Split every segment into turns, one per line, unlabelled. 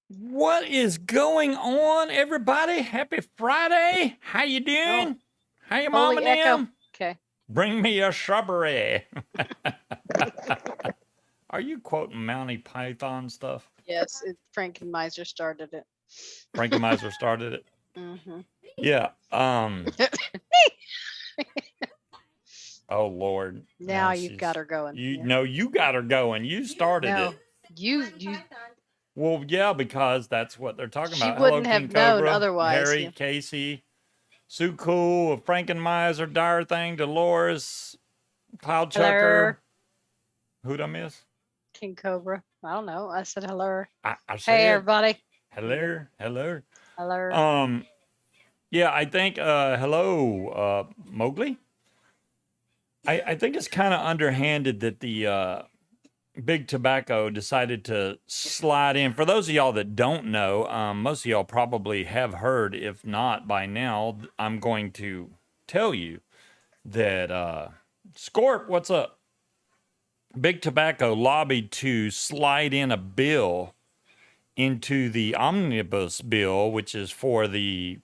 What is going on, everybody? Happy Friday. How you doing?
Oh,
How you mom
holy
and
echo.
them?
Okay.
Bring me a strawberry. Are you quoting Monty Python stuff?
Yes, Frankenmeiser started it.
Frankenmeiser started it.
Mm-hmm.
Yeah. Oh Lord.
Now you've got her going.
You No, you got her going. You started
No,
it.
you.
Well, yeah, because that's what they're talking
She
about. Hello,
wouldn't
King
have known
Cobra,
otherwise.
Harry,
Yeah.
Casey, Sue Cool, Frankenmeiser, Dire Thing, Dolores, Cloud
Hello,
Chucker. Who'd I miss?
King Cobra. I don't know. I said hello.
I
Hey,
said
everybody.
hello, hello.
Hello.
Yeah, I think hello, Mowgli. I think it's kind of underhanded that the Big Tobacco decided to slide in. For those of y'all that don't know, most of y'all probably have heard. If not by now, I'm going to tell you that Scorp, what's up? Big Tobacco lobbied to slide in a bill into the omnibus bill, which is for the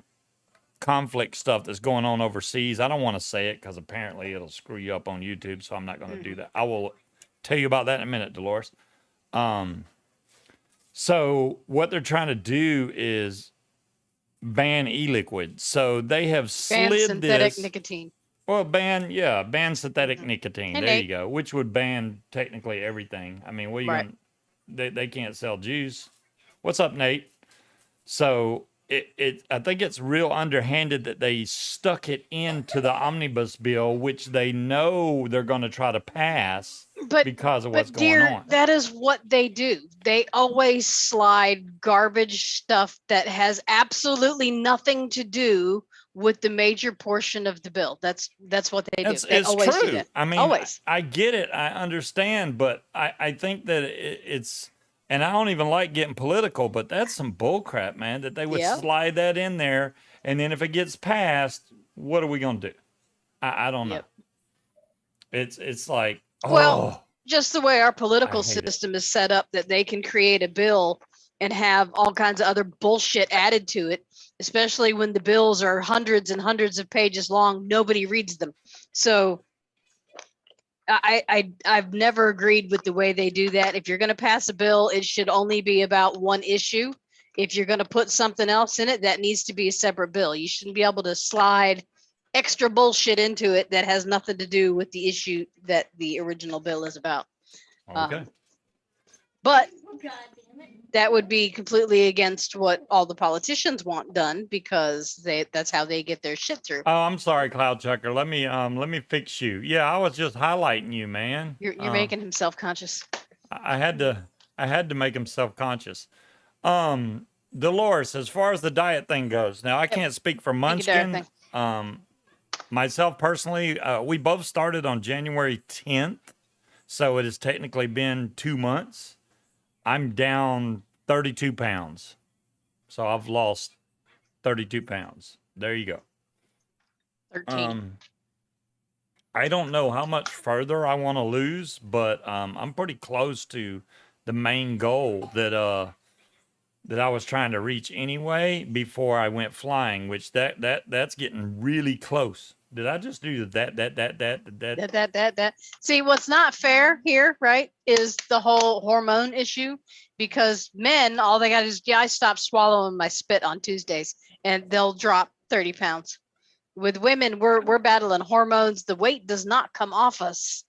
conflict stuff that's going on overseas. I don't want to say it because apparently it'll screw you up on YouTube, so I'm not going to do that. I will tell you about that in a minute, Dolores. So what they're trying to do is ban e-liquid. So they have
Ban
slid
synthetic
this.
nicotine.
Well, ban synthetic nicotine.
Hey,
There
Nate.
you go. Which would ban technically everything. I mean, what are you
Right.
gonna? They can't sell juice. What's up, Nate? So I think it's real underhanded that they stuck it into the omnibus bill, which they know they're going to try to pass because of what's going
dear,
on.
that is what they do. They always slide garbage stuff that has absolutely nothing to do with the major portion of the bill. That's what they do. They
It's
always
true.
do that.
I mean,
Always.
I get it. I understand, but I think that it's, and I don't even like getting political, but that's some bullcrap, man, that they would
Yeah.
slide that in there. And then if it gets passed, what are we going to do? I don't know.
Yep.
It's like,
Well, just the way our
I
political
hate it.
system is set up, that they can create a bill and have all kinds of other bullshit added to it, especially when the bills are hundreds and hundreds of pages long. Nobody reads them. So I've never agreed with the way they do that. If you're going to pass a bill, it should only be about one issue. If you're going to put something else in it, that needs to be a separate bill. You shouldn't be able to slide extra bullshit into it that has nothing to do with the issue that the original bill is about.
Okay.
But that would be completely against what all the politicians want done, because that's how they get their shit through.
Oh, I'm sorry, Cloud Chucker. Let me fix you. Yeah, I was just highlighting you, man.
You're making him self-conscious.
I had to make him self-conscious. Dolores, as far as the diet thing goes, now I can't speak for Munchkin. Myself personally, we both started on January 10th, so it has technically been 2 months. I'm down 32 pounds, so I've lost 32 pounds. There you go.
13.
I don't know how much further I want to lose, but I'm pretty close to the main goal that I was trying to reach anyway before I went flying, which that's getting really close. Did I just do that?
See, what's not fair here, right, is the whole hormone issue, because men, all they got is, yeah, I stopped swallowing my spit on Tuesdays and they'll drop 30 pounds. With women, we're battling hormones. The weight does not come off us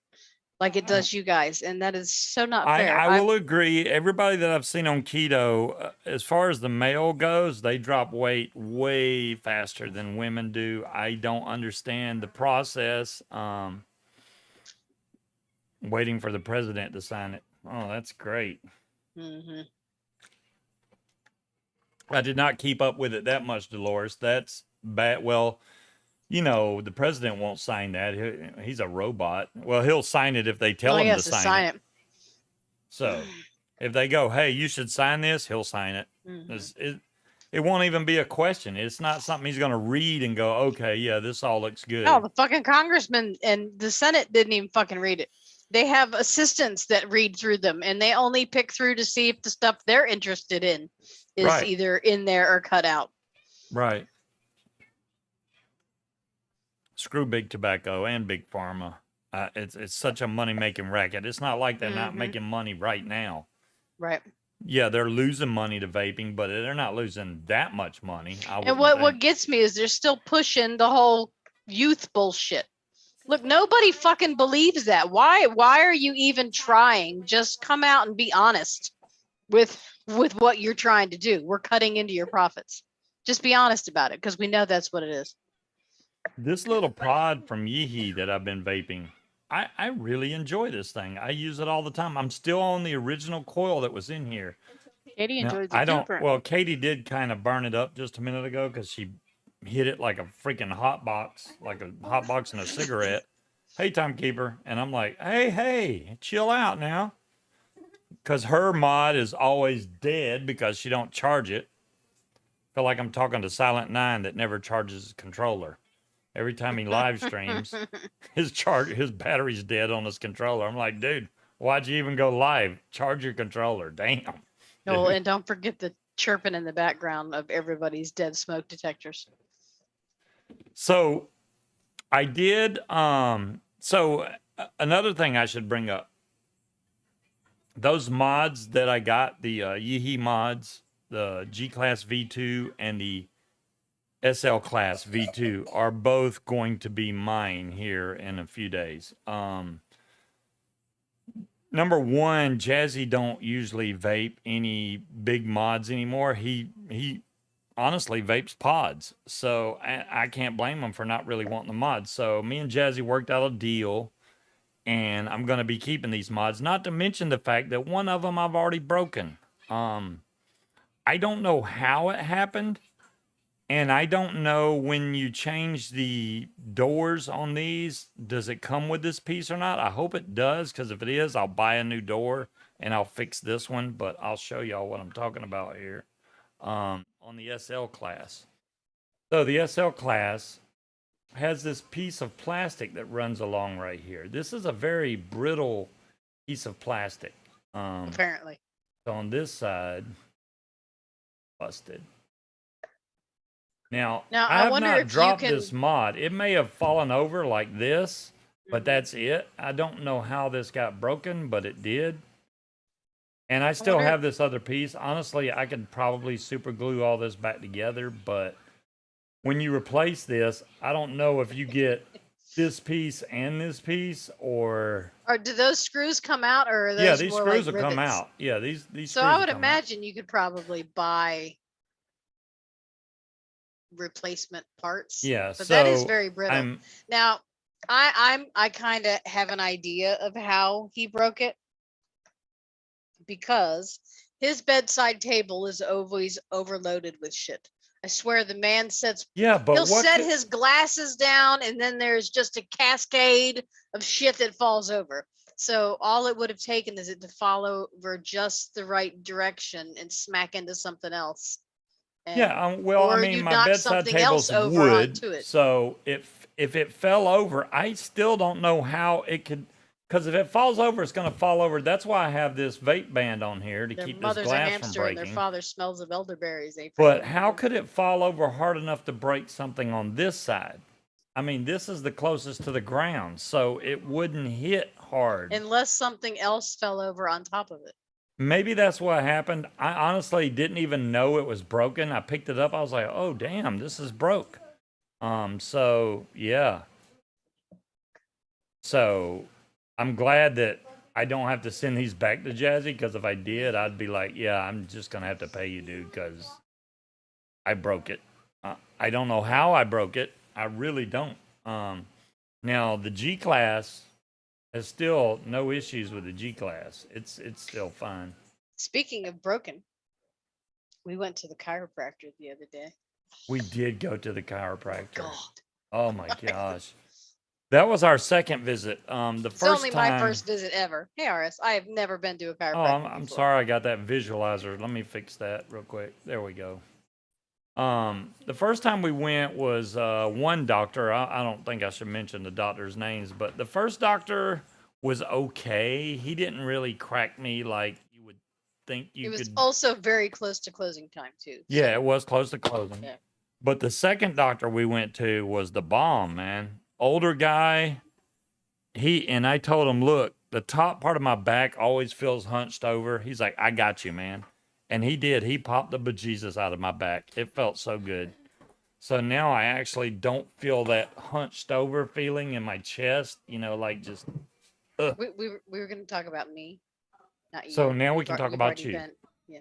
like it does you guys, and that is so not fair.
I will agree. Everybody that I've seen on keto, as far as the male goes, they drop weight way faster than women do. I don't understand the process. Waiting for the president to sign it. Oh, that's great.
Mm-hmm.
I did not keep up with it that much, Dolores. That's bad. Well, you know, the president won't sign that. He's a robot. Well, he'll sign it if they tell him to sign it. So if they go, hey, you should sign this, he'll sign it.
Mm-hmm.
It won't even be a question. It's not something he's going to read and go, okay, yeah, this all looks good.
No, the fucking congressman and the Senate didn't even fucking read it. They have assistants that read through them, and they only pick through to see if the stuff they're interested in is
Right.
either in there or cut out.
Right. Screw big tobacco and big pharma. It's such a money making racket. It's not like they're not
Mhm.
making money right now.
Right.
Yeah, they're losing money to vaping, but they're not losing that much money.
And what gets me is they're still pushing the whole youth bullshit. Look, nobody fucking believes that. Why are you even trying? Just come out and be honest with what you're trying to do. We're cutting into your profits. Just be honest about it, because we know that's what it is.
This little pod from Yeehee that I've been vaping, I really enjoy this thing. I use it all the time. I'm still on the original coil that was in here.
Katie
Now,
enjoys it
I
too,
don't.
apparently.
Well, Katie did kind of burn it up just a minute ago because she hit it like a freaking hot box, like a hot box in a cigarette. Hey, timekeeper, and I'm like, hey, chill out now, because her mod is always dead because she don't charge it. Feel like I'm talking to Silent Nine that never charges his controller. Every time he live streams, his battery's dead on his controller. I'm like, dude, why'd you even go live? Charge your controller. Damn.
Oh, and don't forget the chirping in the background of everybody's dead smoke detectors.
So I did another thing I should bring up. Those mods that I got, the Yeehee mods, the G Class V2 and the SL Class V2 are both going to be mine here in a few days. Number one, Jazzy don't usually vape any big mods anymore. He honestly vapes pods, so I can't blame him for not really wanting the mods. So me and Jazzy worked out a deal, and I'm going to be keeping these mods. Not to mention the fact that one of them I've already broken. I don't know how it happened. And I don't know when you change the doors on these, does it come with this piece or not? I hope it does, because if it is, I'll buy a new door and I'll fix this one. But I'll show y'all what I'm talking about here on the SL class. So the SL class has this piece of plastic that runs along right here. This is a very brittle piece of plastic.
Apparently.
So on this side, busted. Now I have
wonder
not
if you
dropped
can-
this mod. It may have fallen over like this, but
Mhm.
that's it. I don't know how this got broken, but it did. And I still
wonder-
have this other piece. Honestly, I could probably super glue all this back together, but when you replace this, I don't know if you get this piece and this piece, or
Or do those screws come out, or are those
yeah, these
more
screws
like
will come
rivets?
out. Yeah, these
So
screws
I
will
would
come out.
imagine you could probably buy replacement parts.
Yeah,
but that is
so
very brittle.
I'm
Now, I kind of have an idea of how he broke it, because his bedside table is always overloaded with shit. I swear the man sets
yeah, but
he'll
what
set
could-
his glasses down, and then there's just a cascade of shit that falls over. So all it would have taken is it to follow over just the right direction and smack into something else. And,
Yeah, well, I
or
mean,
you
my
knock
bedside
something else
table's
over
wood,
onto it.
so if it fell over, I still don't know how it could. Because if it falls over, it's going to fall over. That's why I have this vape band on here to
Their
keep this
mother's a
glass from
hamster and their
breaking.
father smells of elderberries.
But how could it fall over hard enough to break something on this side? I mean, this is the closest to the ground, so it wouldn't hit hard.
Unless something else fell over on top of it.
Maybe that's what happened. I honestly didn't even know it was broken. I picked it up. I was like, "Oh, damn, this is broke." So yeah. So I'm glad that I don't have to send these back to Jazzy, because if I did, I'd be like, "Yeah, I'm just gonna have to pay you, dude, because I broke it." I don't know how I broke it. I really don't. Now the G class has still no issues with the G class. It's still fine.
Speaking of broken, we went to the chiropractor the other day.
We did go to the chiropractor.
God.
Oh my gosh. That was our second visit. The
It's
first
only
time.
my first visit ever. Hey, RS, I have never been to a chiropractor.
Oh, I'm
before.
sorry I got that visualizer. Let me fix that real quick. There we go. The first time we went was one doctor. I don't think I should mention the doctor's names, but the first doctor was okay. He didn't really crack me like you would think
It
you
was
could.
also very close to closing time too.
Yeah,
So,
it was close to closing.
yeah.
But the second doctor we went to was the bomb, man. Older guy. And I told him, look, the top part of my back always feels hunched over. He's like, I got you, man. And he did. He popped the bejesus out of my back. It felt so good. So now I actually don't feel that hunched over feeling in my chest, like just, ugh.
We were going to talk about me, not you.
So now we can talk
You've
about
already
you.
been, yeah.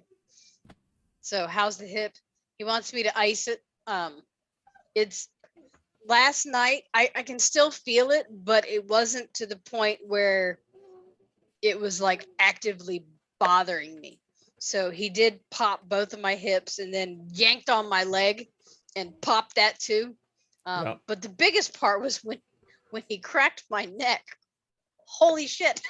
So how's the hip? He wants me to ice it. It's last night. I can still feel it, but it wasn't to the point where it was like actively bothering me. So he did pop both of my hips and then yanked on my leg and popped that too.
Yep.
But the biggest part was when he cracked my neck. Holy shit.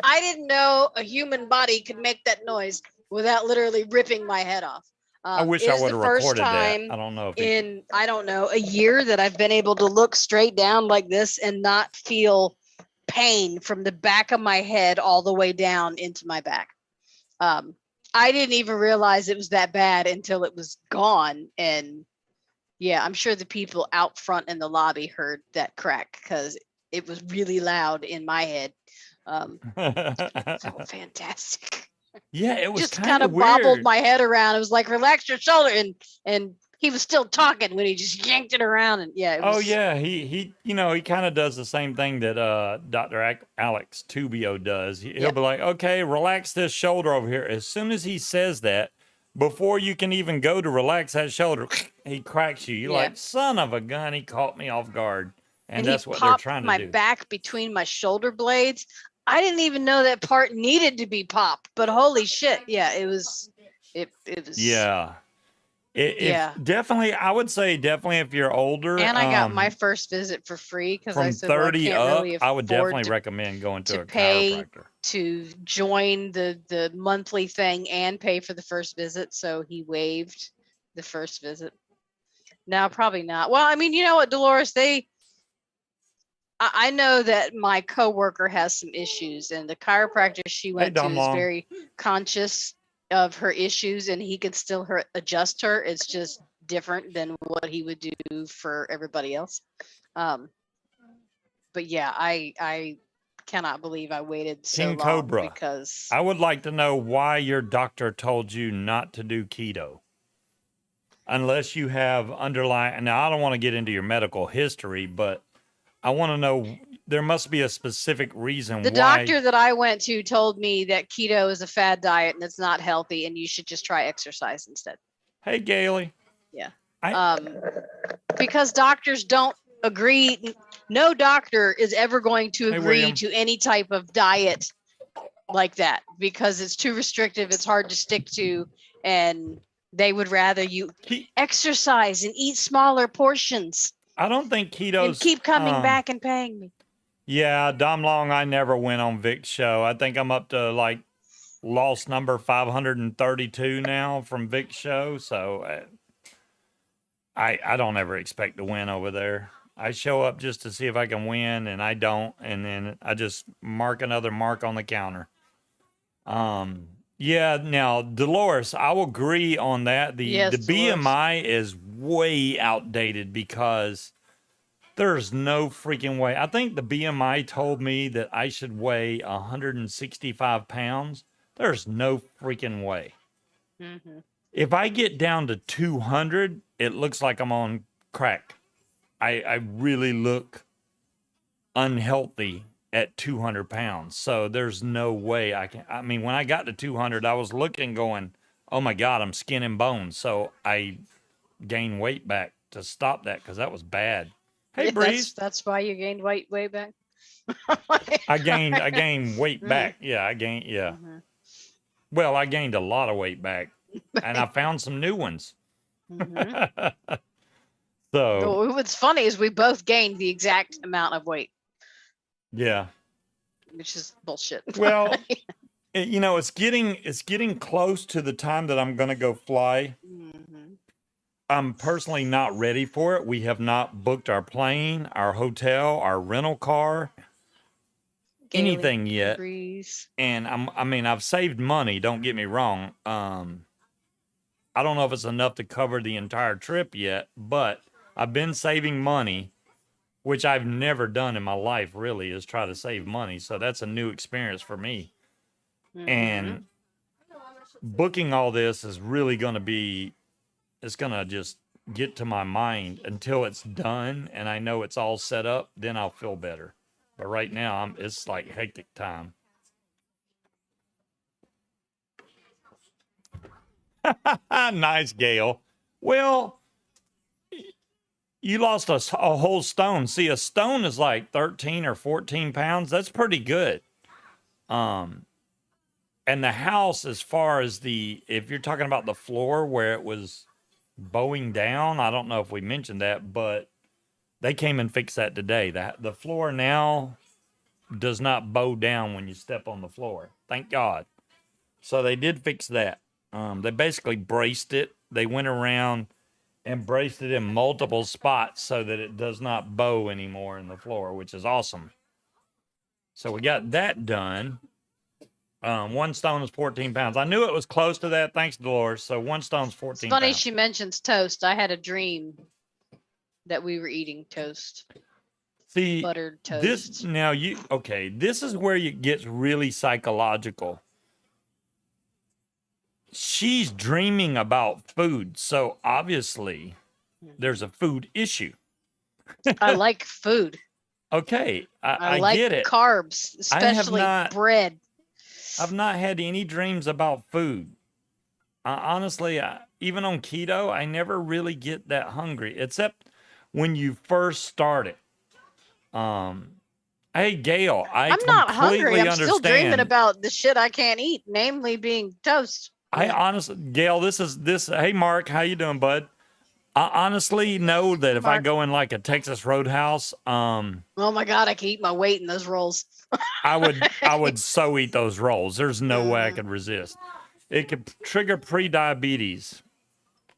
I didn't know a human body could make that noise without literally ripping my head off.
I wish
It
I
is
would
the
have
first
recorded that.
time
I don't know if
in, I don't know, a year that I've been able to look straight down like this and not feel pain from the back of my head all the way down into my back. I didn't even realize it was that bad until it was gone. And yeah, I'm sure the people out front in the lobby heard that crack because it was really loud in my head. Felt fantastic.
Yeah, it was
Just
kind of
bobbled
weird.
my head around. It was like, relax your shoulder, and he was still talking when he just yanked it around. And yeah, it was,
Oh yeah, he he kind of does the same thing that Dr. Alex Tubio does. He'll
Yep.
be like, "Okay, relax this shoulder over here." As soon as he says that, before you can even go to relax that shoulder, he cracks you. You're
Yeah.
like, "Son of a gun, he caught me off guard." And
he
that's what they're
popped
trying to
my
do.
back between my shoulder blades. I didn't even know that part needed to be popped, but holy shit, yeah, it was. It was.
Yeah. If
Yeah.
definitely, I would say definitely if you're older,
And I got my first visit for free because I
from
said, well, I
30
can't
up,
really
I would
afford
definitely recommend going to
to
a
pay
chiropractor.
to join the monthly thing and pay for the first visit. So he waived the first visit. No, probably not. Well, I mean, you know what, Dolores, I know that my coworker has some issues, and the chiropractor she went to
Dom
is
Long.
very conscious of her issues, and he can still adjust her. It's just different than what he would do for everybody else. But yeah, I cannot believe I waited so
King
long
Cobra.
because
I would like to know why your doctor told you not to do keto. Unless you have underlying, now I don't want to get into your medical history, but I want to know, there must be a specific reason
the
why.
doctor that I went to told me that keto is a fad diet and it's not healthy, and you should just try exercise instead.
Hey, Gailey.
Yeah.
I-
Because doctors don't agree. No doctor is ever going to
Hey,
agree
William.
to any type of diet like that because it's too restrictive. It's hard to stick to, and they would rather you exercise and eat smaller portions
I don't think keto's.
and keep coming back and paying me.
Yeah, Dom Long, I never went on Vic's show. I think I'm up to like loss number 532 now from Vic's show. So I don't ever expect to win over there. I show up just to see if I can win, and I don't, and then I just mark another mark on the counter. Yeah, now Dolores, I will agree on that.
Yes,
the
Dolores.
BMI is way outdated because there's no freaking way. I think the BMI told me that I should weigh 165 pounds. There's no freaking way.
Mm-hmm.
If I get down to 200, it looks like I'm on crack. I really look unhealthy at 200 pounds. So there's no way I can. I mean, when I got to 200, I was looking going, oh my God, I'm skin and bones. So I gained weight back to stop that because that was bad. Hey,
Yeah,
Breeze.
That's why you gained weight way back.
I gained weight back. Yeah, yeah.
Mhm.
Well, I gained a lot of weight back, and I found some new ones.
Mhm.
So
Well, what's funny is we both gained the exact amount of weight,
yeah.
which is bullshit.
Well, it's getting close to the time that I'm gonna go fly.
Mhm.
I'm personally not ready for it. We have not booked our plane, our hotel, our rental car.
Scaling
anything yet.
degrees.
And I mean, I've saved money. Don't get me wrong. I don't know if it's enough to cover the entire trip yet, but I've been saving money, which I've never done in my life. Really, is try to save money. So that's a new experience for me.
Mhm.
And booking all this is really going to be. It's going to just get to my mind until it's done and I know it's all set up. Then I'll feel better. But right now, it's like hectic time. Nice, Gail. Well, you lost a whole stone. See, a stone is like 13 or 14 pounds. That's pretty good. And the house, as far as if you're talking about the floor where it was bowing down, I don't know if we mentioned that, but they came and fixed that today. The floor now does not bow down when you step on the floor. Thank God. So they did fix that. They basically braced it. They went around and braced it in multiple spots so that it does not bow anymore in the floor, which is awesome. So we got that done. One stone is 14 pounds. I knew it was close to that. Thanks, Dolores. So one stone's 14
It's funny
pounds.
she mentions toast. I had a dream that we were eating toast.
See,
Buttered toast.
This is where it gets really psychological. She's dreaming about food, so obviously there's a food issue.
I like food.
Okay, I
like
get it.
Carbs, especially bread.
I've not had any dreams about food. Honestly, even on keto, I never really get that hungry, except when you first start it. Hey, Gail, I'm
not hungry. I'm
understand.
still dreaming about the shit I can't eat, namely being toast.
I honestly, Gail, this. Hey, Mark, how you doing, bud? I honestly know that if I go in like a Texas Roadhouse,
oh my God, I can eat my weight in those rolls.
I would so eat those rolls. There's no way I could resist. It could trigger pre-diabetes,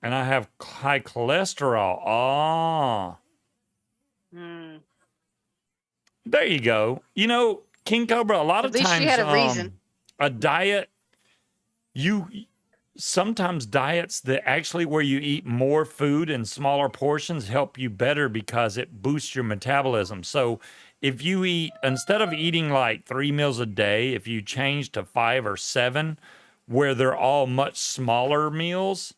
and I have high cholesterol. Oh, there you go. You know, King Cobra. A lot of times,
she had a reason.
A diet. Sometimes diets that actually where you eat more food in smaller portions help you better because it boosts your metabolism. So if you eat, instead of eating like 3 meals a day, if you change to 5 or 7, where they're all much smaller meals,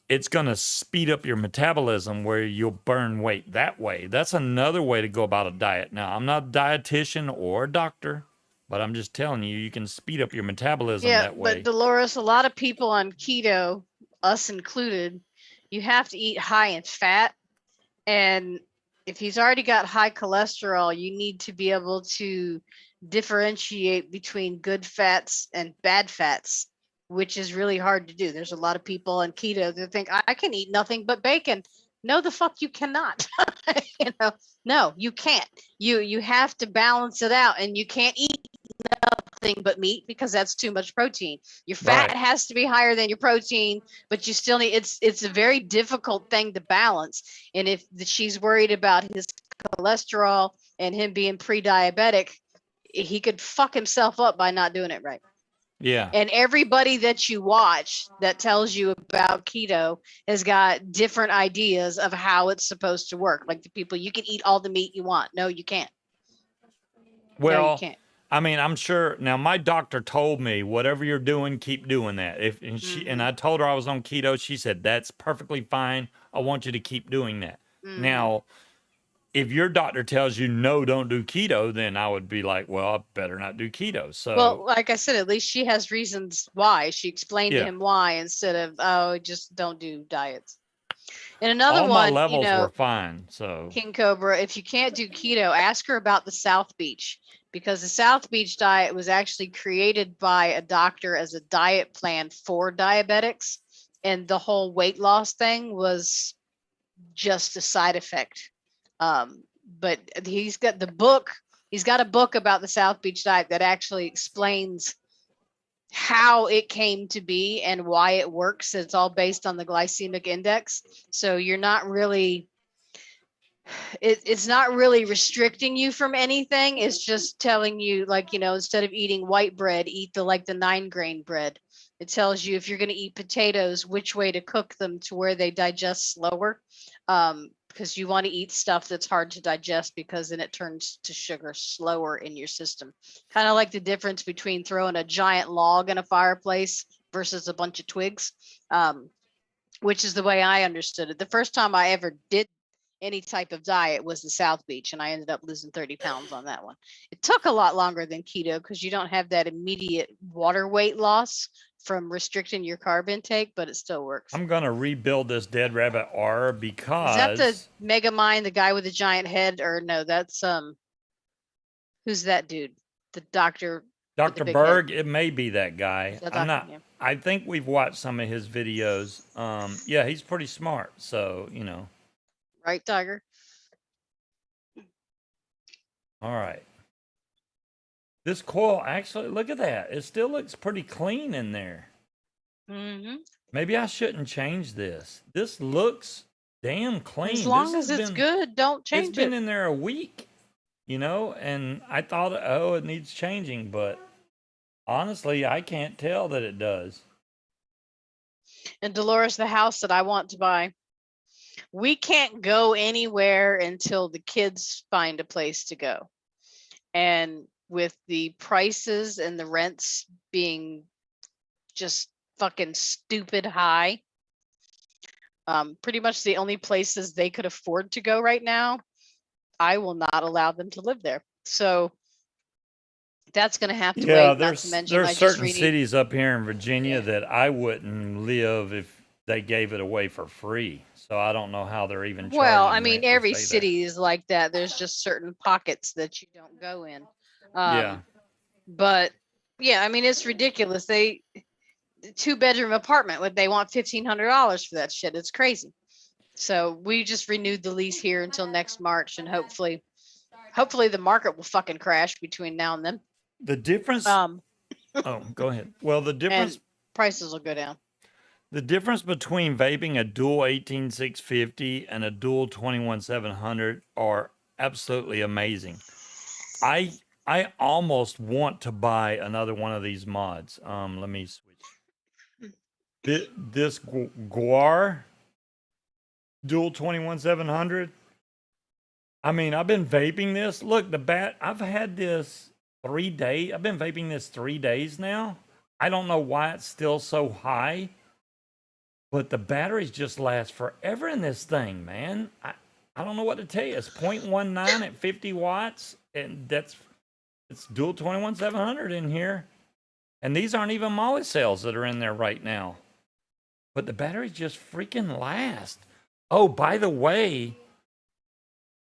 it's going to speed up your metabolism where you'll burn weight that way. That's another way to go about a diet. Now, I'm not a dietitian or a doctor, but I'm just telling you, you can speed up your metabolism that way.
But Dolores, a lot of people on keto, us included, you have to eat high in fat. And if he's already got high cholesterol, you need to be able to differentiate between good fats and bad fats, which is really hard to do. There's a lot of people on keto that think I can eat nothing but bacon. No, the fuck you cannot. No, you can't. You have to balance it out, and you can't eat nothing but meat because that's too much protein. Your fat has to be higher than your protein, but you still need it's a very difficult thing to balance. And if she's worried about his cholesterol and him being pre-diabetic, he could fuck himself up by not doing it right.
Yeah.
And everybody that you watch that tells you about keto has got different ideas of how it's supposed to work. Like the people, you can eat all the meat you want. No, you can't.
Well,
no, you can't.
I mean, I'm sure now my doctor told me whatever you're doing, keep doing that. And I told her I was on keto. She said, that's perfectly fine. I want you to keep doing that. Now, if your doctor tells you no, don't do keto, then I would be like, well, I better not do keto. So,
well, like I said, at least she has reasons why. She explained to him why instead of, oh, just don't do diets. And another
all
one,
my levels were fine. So
King Cobra, if you can't do keto, ask her about the South Beach, because the South Beach diet was actually created by a doctor as a diet plan for diabetics. And the whole weight loss thing was just a side effect. But he's got a book about the South Beach diet that actually explains how it came to be and why it works. It's all based on the glycemic index. So you're not really it's not really restricting you from anything. It's just telling you, like, instead of eating white bread, eat the 9-grain bread. It tells you if you're going to eat potatoes, which way to cook them to where they digest slower. Because you want to eat stuff that's hard to digest, because then it turns to sugar slower in your system. Kind of like the difference between throwing a giant log in a fireplace versus a bunch of twigs, which is the way I understood it. The first time I ever did any type of diet was the South Beach, and I ended up losing 30 pounds on that one. It took a lot longer than keto because you don't have that immediate water weight loss from restricting your carb intake, but it still works.
I'm gonna rebuild this dead rabbit R
Is that the
because
Mega Mind, the guy with the giant head, or no? That's who's that dude? The doctor. with the
Dr.
big head.
Berg, it may be that guy.
Is that
I'm
Dr.?
not.
Yeah.
I think we've watched some of his videos. Yeah, he's pretty smart. So
Right, Tiger?
All right. This coil actually, look at that. It still looks pretty clean in there.
Mm-hmm.
Maybe I shouldn't change this. This looks damn clean.
As long
This
as
has
it's
been-
good, don't change
It's been
it.
in there a week, and I thought, oh, it needs changing, but honestly, I can't tell that it does.
And Dolores, the house that I want to buy, we can't go anywhere until the kids find a place to go. And with the prices and the rents being just fucking stupid high, pretty much the only places they could afford to go right now, I will not allow them to live there. So that's going to have to
Yeah,
wait. Not to mention,
there's
I just
certain
read
cities up here in Virginia that I wouldn't live if they gave it away for free. So I don't know how they're even charging.
Well, I mean,
rent to
every
stay there.
city is like that. There's just certain pockets that you don't go in.
Yeah.
But yeah, I mean, it's ridiculous. They 2-bedroom apartment, would they want $1,500 for that shit? It's crazy. So we just renewed the lease here until next March, and hopefully the market will fucking crash between now and then.
The difference.
Oh,
go ahead. Well, the difference.
And prices will go down.
The difference between vaping a dual 18650 and a dual 21700 are absolutely amazing. I almost want to buy another one of these mods. Let me switch. This Guar dual 21700. I mean, I've been vaping this. Look, I've had this 3 days. I've been vaping this 3 days now. I don't know why it's still so high. But the batteries just last forever in this thing, man. I don't know what to tell you. It's 0.19 at 50 watts, and it's dual 21700 in here. And these aren't even molly cells that are in there right now. But the batteries just freaking last. Oh, by the way,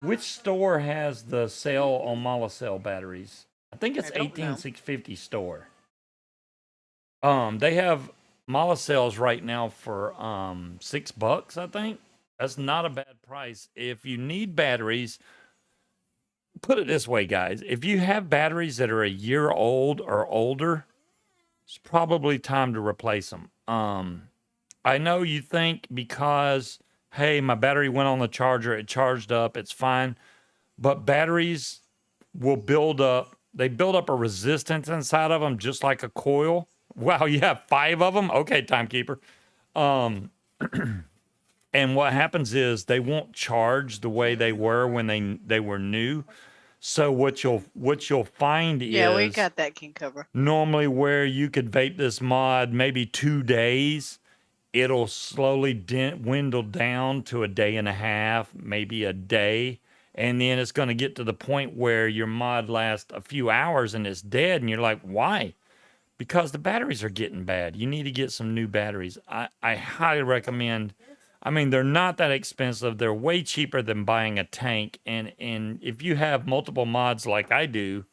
which store has the sale on mollicell batteries? I think it's
I don't know.
18650 store. They have mollicells right now for $6, I think. That's not a bad price. If you need batteries, put it this way, guys. If you have batteries that are a year old or older, it's probably time to replace them. I know you think because, hey, my battery went on the charger, it charged up, it's fine. But batteries will build up. They build up a resistance inside of them, just like a coil. Wow, you have 5 of them? Okay, timekeeper. And what happens is they won't charge the way they were when they were new. So what you'll find
Yeah, we
is
got that, King Cobra.
normally where you could vape this mod maybe 2 days, it'll slowly dwindle down to a day and a half, maybe a day. And then it's going to get to the point where your mod lasts a few hours and it's dead. And you're like, why? Because the batteries are getting bad. You need to get some new batteries. I highly recommend. I mean, they're not that expensive. They're way cheaper than buying a tank. And if you have multiple mods like I do,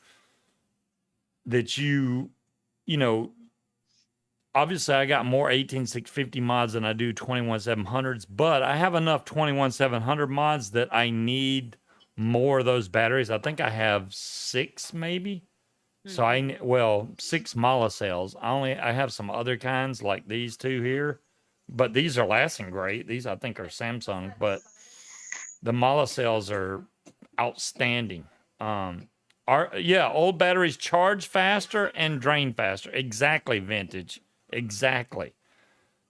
that you know, obviously I got more 18650 mods than I do 21700s, but I have enough 21700 mods that I need more of those batteries. I think I have 6 maybe. So 6 mollicells. I have some other kinds like these 2 here, but these are lasting great. These I think are Samsung, but The Mala cells are outstanding. Old batteries charge faster and drain faster. Exactly, vintage. Exactly.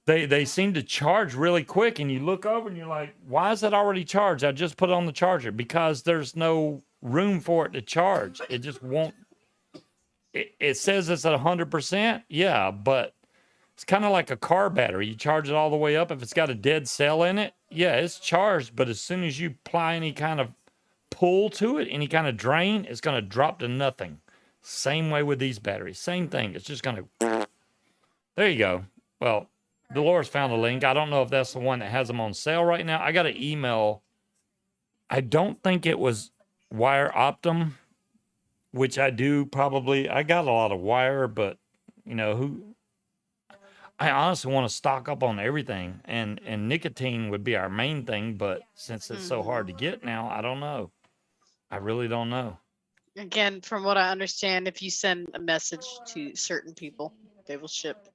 They seem to charge really quick, and you look over and you're like, why is that already charged? I just put it on the charger. Because there's no room for it to charge. It just won't. It says it's at 100%. Yeah, but it's kind of like a car battery. You charge it all the way up. If it's got a dead cell in it, yeah, it's charged. But as soon as you apply any kind of pull to it, any kind of drain, it's going to drop to nothing. Same way with these batteries. Same thing. It's just going to. There you go. Well, Dolores found a link. I don't know if that's the one that has them on sale right now. I got an email. I don't think it was Wire Optum, which I do probably. I got a lot of wire, but I honestly want to stock up on everything, and nicotine would be our main thing. But since it's so hard to get now, I don't know. I really don't know.
Again, from what I understand, if you send a message to certain people, they will ship.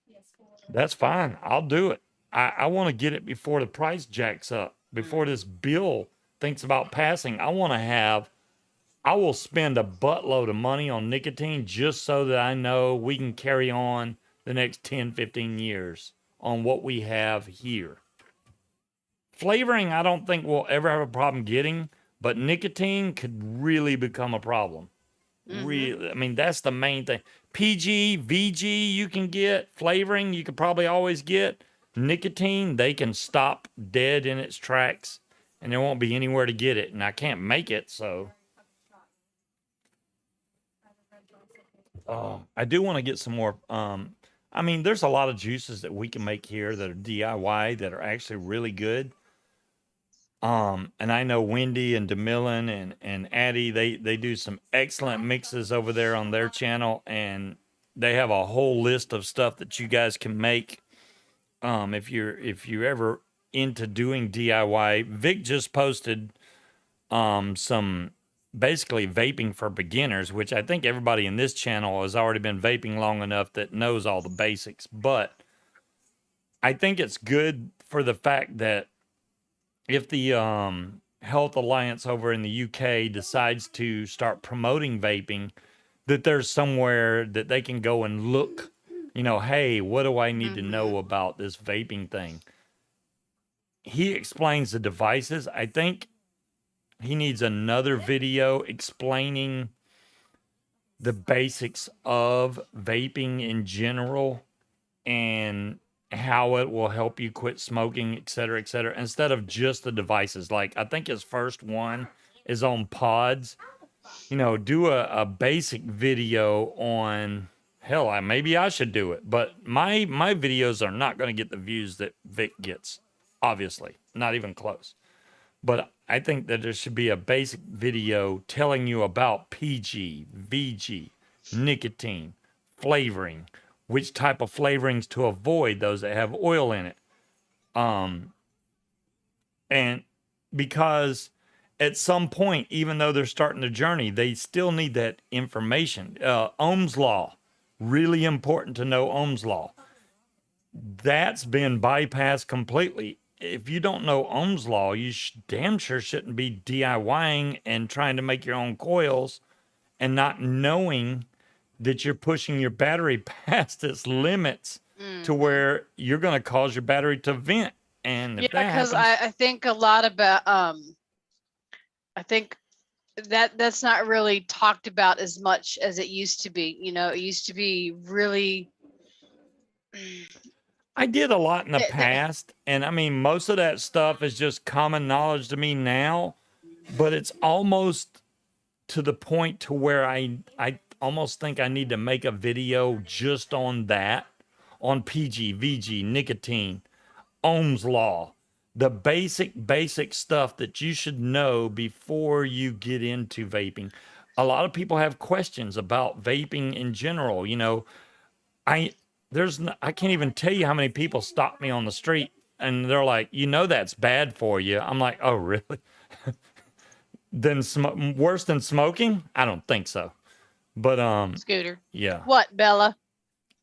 That's fine. I'll do it. I want to get it before the price jacks up, before this bill thinks about passing. I will spend a buttload of money on nicotine just so that I know we can carry on the next 10, 15 years on what we have here. Flavoring, I don't think we'll ever have a problem getting, but nicotine could really become a problem. Really, I mean, that's the main thing. PG, VG, you can get. Flavoring, you could probably always get. Nicotine, they can stop dead in its tracks, and there won't be anywhere to get it. And I can't make it, so. I do want to get some more. I mean, there's a lot of juices that we can make here that are DIY that are actually really good. And I know Wendy and DeMillan and Addie, they do some excellent mixes over there on their channel, and they have a whole list of stuff that you guys can make. If you're ever into doing DIY, Vic just posted some basically vaping for beginners, which I think everybody in this channel has already been vaping long enough that knows all the basics. But I think it's good for the fact that if the Health Alliance over in the UK decides to start promoting vaping, that there's somewhere that they can go and look, hey, what do I need to know about this vaping thing? He explains the devices. I think he needs another video explaining the basics of vaping in general and how it will help you quit smoking, et cetera, instead of just the devices. Like, I think his first one is on pods. Do a basic video on, hell, maybe I should do it. But my videos are not going to get the views that Vic gets, obviously. Not even close. But I think that there should be a basic video telling you about PG, VG, nicotine, flavoring, which type of flavorings to avoid, those that have oil in it. And because at some point, even though they're starting the journey, they still need that information. Ohm's law, really important to know Ohm's law. That's been bypassed completely. If you don't know Ohm's law, you damn sure shouldn't be DIYing and trying to make your own coils and not knowing that you're pushing your battery past its limits to where you're going to cause your battery to vent. And if that happens,
I think a lot about I think that's not really talked about as much as it used to be. It used to be really.
I did a lot in the past, and I mean, most of that stuff is just common knowledge to me now, but it's almost to the point to where I almost think I need to make a video just on that, on PG, VG, nicotine, Ohm's law, the basic stuff that you should know before you get into vaping. A lot of people have questions about vaping in general. I can't even tell you how many people stop me on the street and they're like, that's bad for you. I'm like, oh, really? Then worse than smoking? I don't think so. But
Scooter.
Yeah.
What, Bella?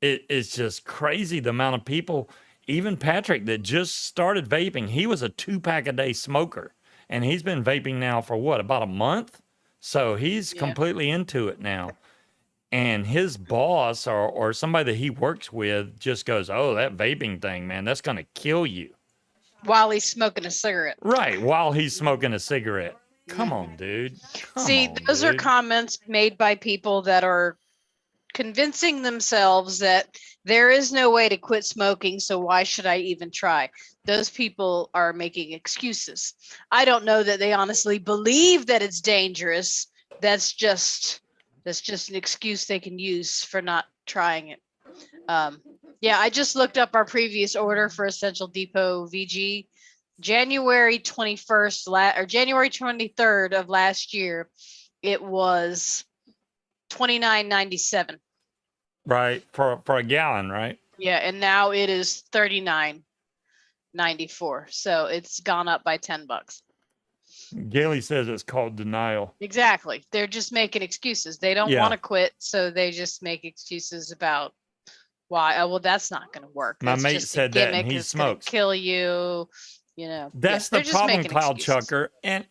It's just crazy the amount of people. Even Patrick that just started vaping, he was a 2-pack a day smoker, and he's been vaping now for what, about a month? So he's
Yeah.
completely into it now. And his boss or somebody that he works with just goes, "Oh, that vaping thing, man, that's going to kill you."
While he's smoking a cigarette.
Right, while he's smoking a cigarette. Come
Mhm.
on, dude. Come
See,
on,
those are
dude.
comments made by people that are convincing themselves that there is no way to quit smoking, so why should I even try? Those people are making excuses. I don't know that they honestly believe that it's dangerous. That's just an excuse they can use for not trying it. Yeah, I just looked up our previous order for Essential Depot VG. January 21st or January 23rd of last year, it was $29.97.
Right, for a gallon, right?
Yeah, and now it is $39.94. So it's gone up by $10.
Gailey says it's called denial.
Exactly. They're just making excuses. They don't
Yeah.
want to quit, so they just make excuses about why. Oh, well, that's not going to work.
My
That's
mate
just a
said that, and
gimmick.
he
It's going to
smokes.
kill you. You know.
That's
they're
the
just
problem,
making
Cloud
excuses.
Chucker. And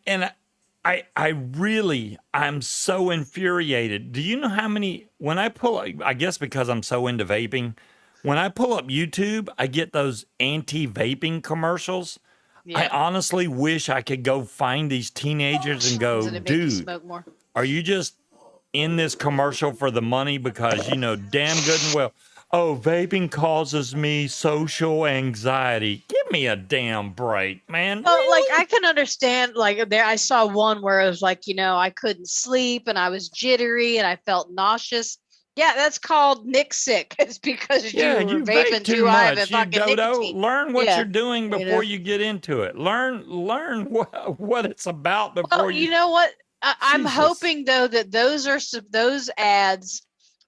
I'm so infuriated. Do you know how many, when I pull, I guess because I'm so into vaping, when I pull up YouTube, I get those anti-vaping commercials. I
Yeah.
honestly wish I could go find these teenagers and go,
Doesn't it make you
dude,
smoke more?
are you just in this commercial for the money? Because you know damn good and well, oh, vaping causes me social anxiety. Give me a damn break, man.
Well, like
Really?
I can understand. Like there, I saw one where it was like, I couldn't sleep and I was jittery and I felt nauseous. Yeah, that's called Nick sick. It's because you
Yeah,
were
you vape
vaping
too
too high of a
much, you
fucking
dodo.
nicotine.
Learn what
Yeah,
you're doing
you know.
before you get into it. Learn what it's about
Well,
before you.
you know what? I'm
Jesus.
hoping though that those ads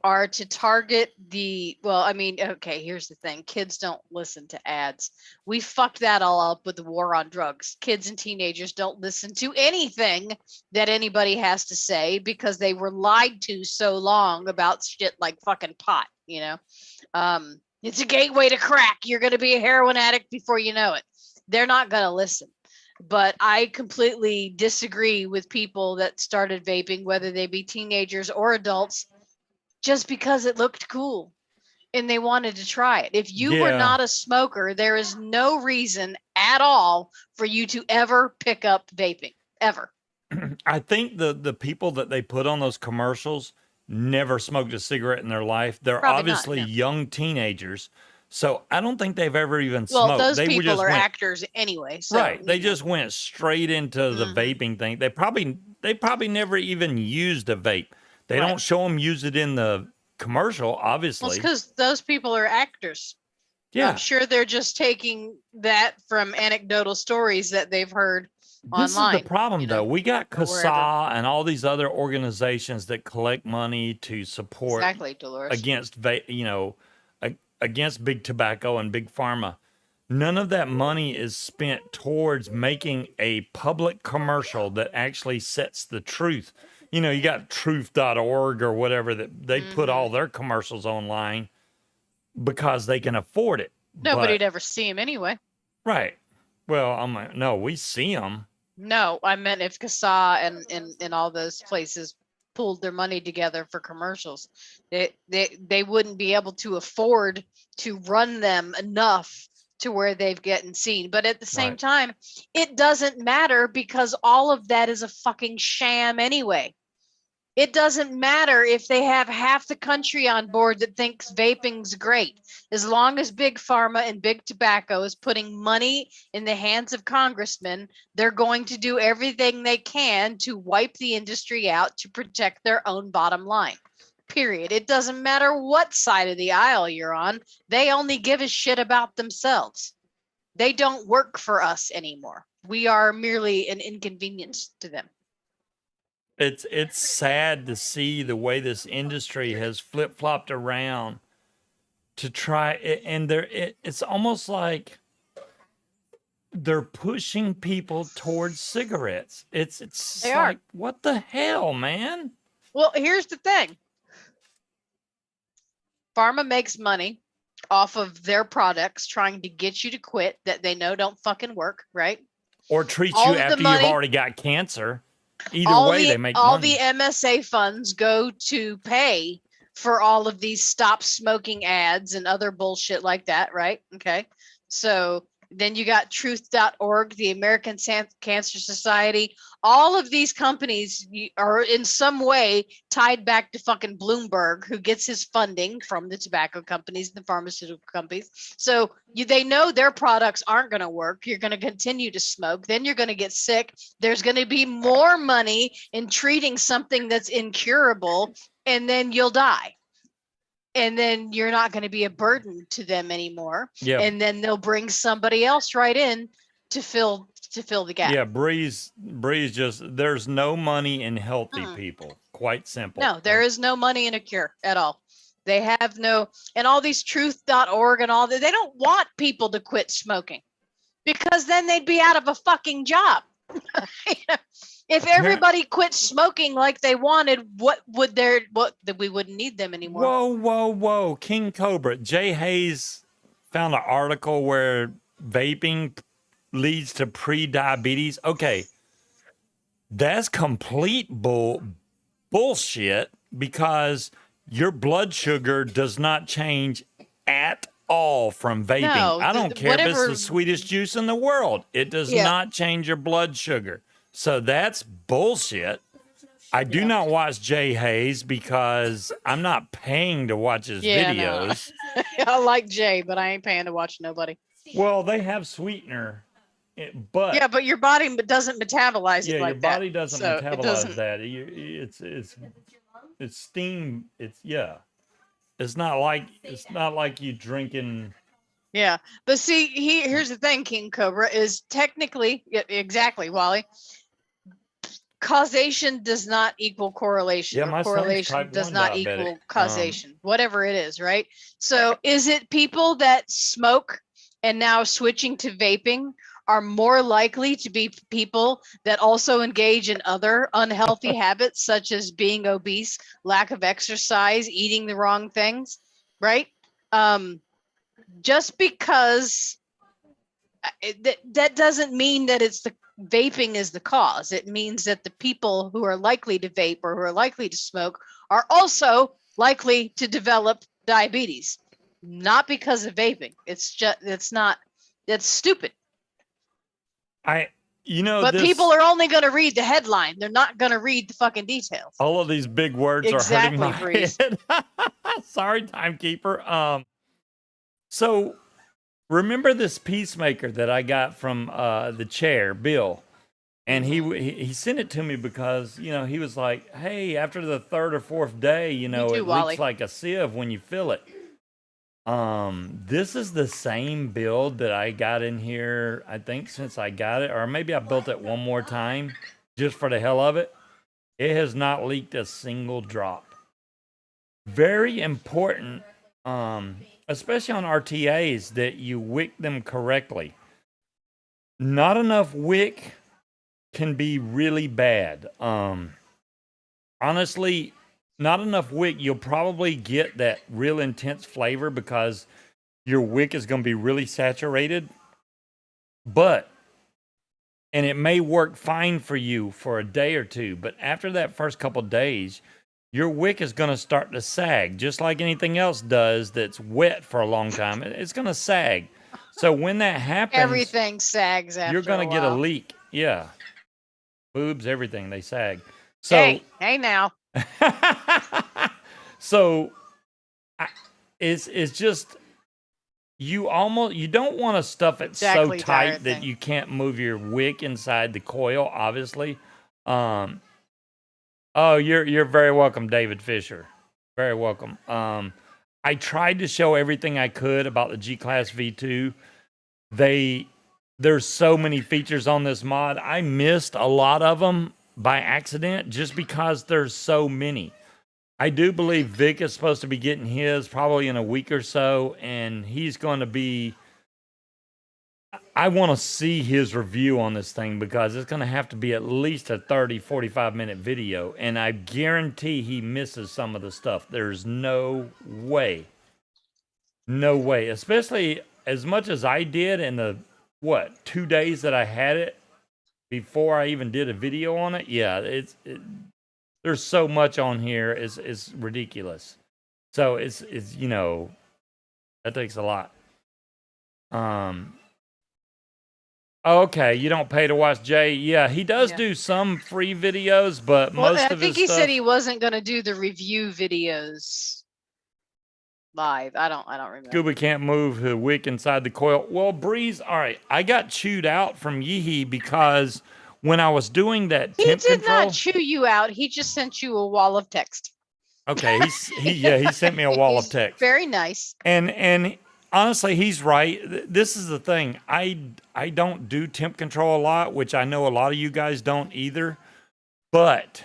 are to target the. Well, I mean, okay. Here's the thing: kids don't listen to ads. We fucked that all up with the war on drugs. Kids and teenagers don't listen to anything that anybody has to say because they were lied to so long about shit like fucking pot. It's a gateway to crack. You're going to be a heroin addict before you know it. They're not going to listen. But I completely disagree with people that started vaping, whether they be teenagers or adults, just because it looked cool and they wanted to try it. If you were
Yeah.
not a smoker, there is no reason at all for you to ever pick up vaping, ever.
I think the people that they put on those commercials never smoked a cigarette in their life. They're
Probably not,
obviously
no.
young teenagers. So I don't think they've ever even
Well,
smoked.
those
They
people
just
are
went,
actors anyway. So,
right. They just went straight into the
Mhm.
vaping thing. They probably never even used a vape. They
Right.
don't show them use it in the commercial,
Well, it's
obviously.
because those people are actors.
Yeah.
I'm sure they're just taking that from anecdotal stories that they've heard
This
online.
is the problem, though. We got
or wherever.
CASA and all these other organizations that collect money to support
Exactly, Dolores.
against against big tobacco and big pharma. None of that money is spent towards making a public commercial that actually sets the truth. You got truth.org or whatever that they put all their commercials online because they can afford it.
Nobody'd ever see him anyway.
Right. Well, I'm like, no, we see them.
No, I meant if CASA and all those places pulled their money together for commercials, they wouldn't be able to afford to run them enough to where they've gotten seen. But at the same
Right.
time, it doesn't matter because all of that is a fucking sham anyway. It doesn't matter if they have half the country on board that thinks vaping's great. As long as big pharma and big tobacco is putting money in the hands of congressmen, they're going to do everything they can to wipe the industry out to protect their own bottom line. Period. It doesn't matter what side of the aisle you're on. They only give a shit about themselves. They don't work for us anymore. We are merely an inconvenience to them.
It's sad to see the way this industry has flip-flopped around to try it, and it's almost like they're pushing people towards cigarettes. It's
They are.
like, what the hell, man?
Well, here's the thing. Pharma makes money off of their products trying to get you to quit that they know don't fucking work, right?
Or treat
All
you
of the
after you've
money,
already got cancer. Either way, they make
all
money.
the MSA funds go to pay for all of these stop smoking ads and other bullshit like that, right? Okay. So then you got truth.org, the American Cancer Society. All of these companies are in some way tied back to fucking Bloomberg, who gets his funding from the tobacco companies and the pharmaceutical companies. So they know their products aren't going to work. You're going to continue to smoke. Then you're going to get sick. There's going to be more money in treating something that's incurable, and then you'll die. And then you're not going to be a burden to them anymore.
Yeah.
And then they'll bring somebody else right in to fill the gap.
Yeah, Breeze just, there's no money in healthy people. Quite simple.
No, there is no money in a cure at all. They have no, and all these truth.org and all that, they don't want people to quit smoking, because then they'd be out of a fucking job. If everybody quit smoking like they wanted, we wouldn't need them anymore.
Whoa. King Cobra. Jay Hayes found an article where vaping leads to pre-diabetes. Okay. That's complete bullshit, because your blood sugar does not change at all from vaping.
No,
I don't care if it's the sweetest juice in the world. It does not change your blood sugar. So that's bullshit. I do not watch Jay Hayes because I'm not paying to watch his videos.
No. I like Jay, but I ain't paying to watch nobody.
Well, they have sweetener, but
yeah, but your body doesn't metabolize it like that.
Yeah, your body doesn't metabolize that. It's steam. It's not like you drinking.
Yeah, but see, here's the thing, King Cobra, is technically, exactly, Wally. Causation does not equal correlation.
Yeah,
or correlation does not equal causation, whatever it is, right? So is it people that smoke and now switching to vaping are more likely to be people that also engage in other unhealthy habits, such as being obese, lack of exercise, eating the wrong things, right? Just because that doesn't mean that it's the vaping is the cause. It means that the people who are likely to vape or who are likely to smoke are also likely to develop diabetes, not because of vaping. It's stupid. But people are only going to read the headline. They're not going to read the fucking details.
All of these big words are hurting my head. Sorry, timekeeper. So remember this peacemaker that I got from the chair, Bill, and he sent it to me because he was like, "Hey, after the third or fourth day, it leaks like a sieve when you fill it." This is the same build that I got in here, I think, since I got it, or maybe I built it one more time just for the hell of it. It has not leaked a single drop. Very important, especially on RTAs, that you wick them correctly. Not enough wick can be really bad. Honestly, not enough wick, you'll probably get that real intense flavor because your wick is going to be really saturated. And it may work fine for you for a day or two, but after that first couple days, your wick is going to start to sag, just like anything else does that's wet for a long time. It's going to sag. So when that happens,
everything sags after
you're going to get a leak. Yeah. Boobs, everything, they sag. So,
hey now.
So it's just you don't want to stuff it so tight that you can't move your wick inside the coil, obviously. Oh, you're very welcome, David Fisher. Very welcome. I tried to show everything I could about the G-Class V2. There's so many features on this mod. I missed a lot of them by accident just because there's so many. I do believe Vic is supposed to be getting his probably in a week or so, and he's going to be... I want to see his review on this thing because it's going to have to be at least a 30, 45-minute video, and I guarantee he misses some of the stuff. There's no way. No way. Especially as much as I did in the, 2 days that I had it. before I even did a video on it. Yeah, there's so much on here, it's ridiculous. So it's that takes a lot. Okay, you don't pay to watch Jay. Yeah, he does do some free videos, but
Well,
most
I
of
think
his
he
stuff.
said he wasn't going to do the review videos live. I don't remember.
Scuba can't move the wick inside the coil. Well, Breeze, all right, I got chewed out from Yeehee because when I was doing that temp
He did
control.
not chew you out. He just sent you a wall of text.
Okay, he sent me a wall of text.
Very nice.
And honestly, he's right. This is the thing. I don't do temp control a lot, which I know a lot of you guys don't either. But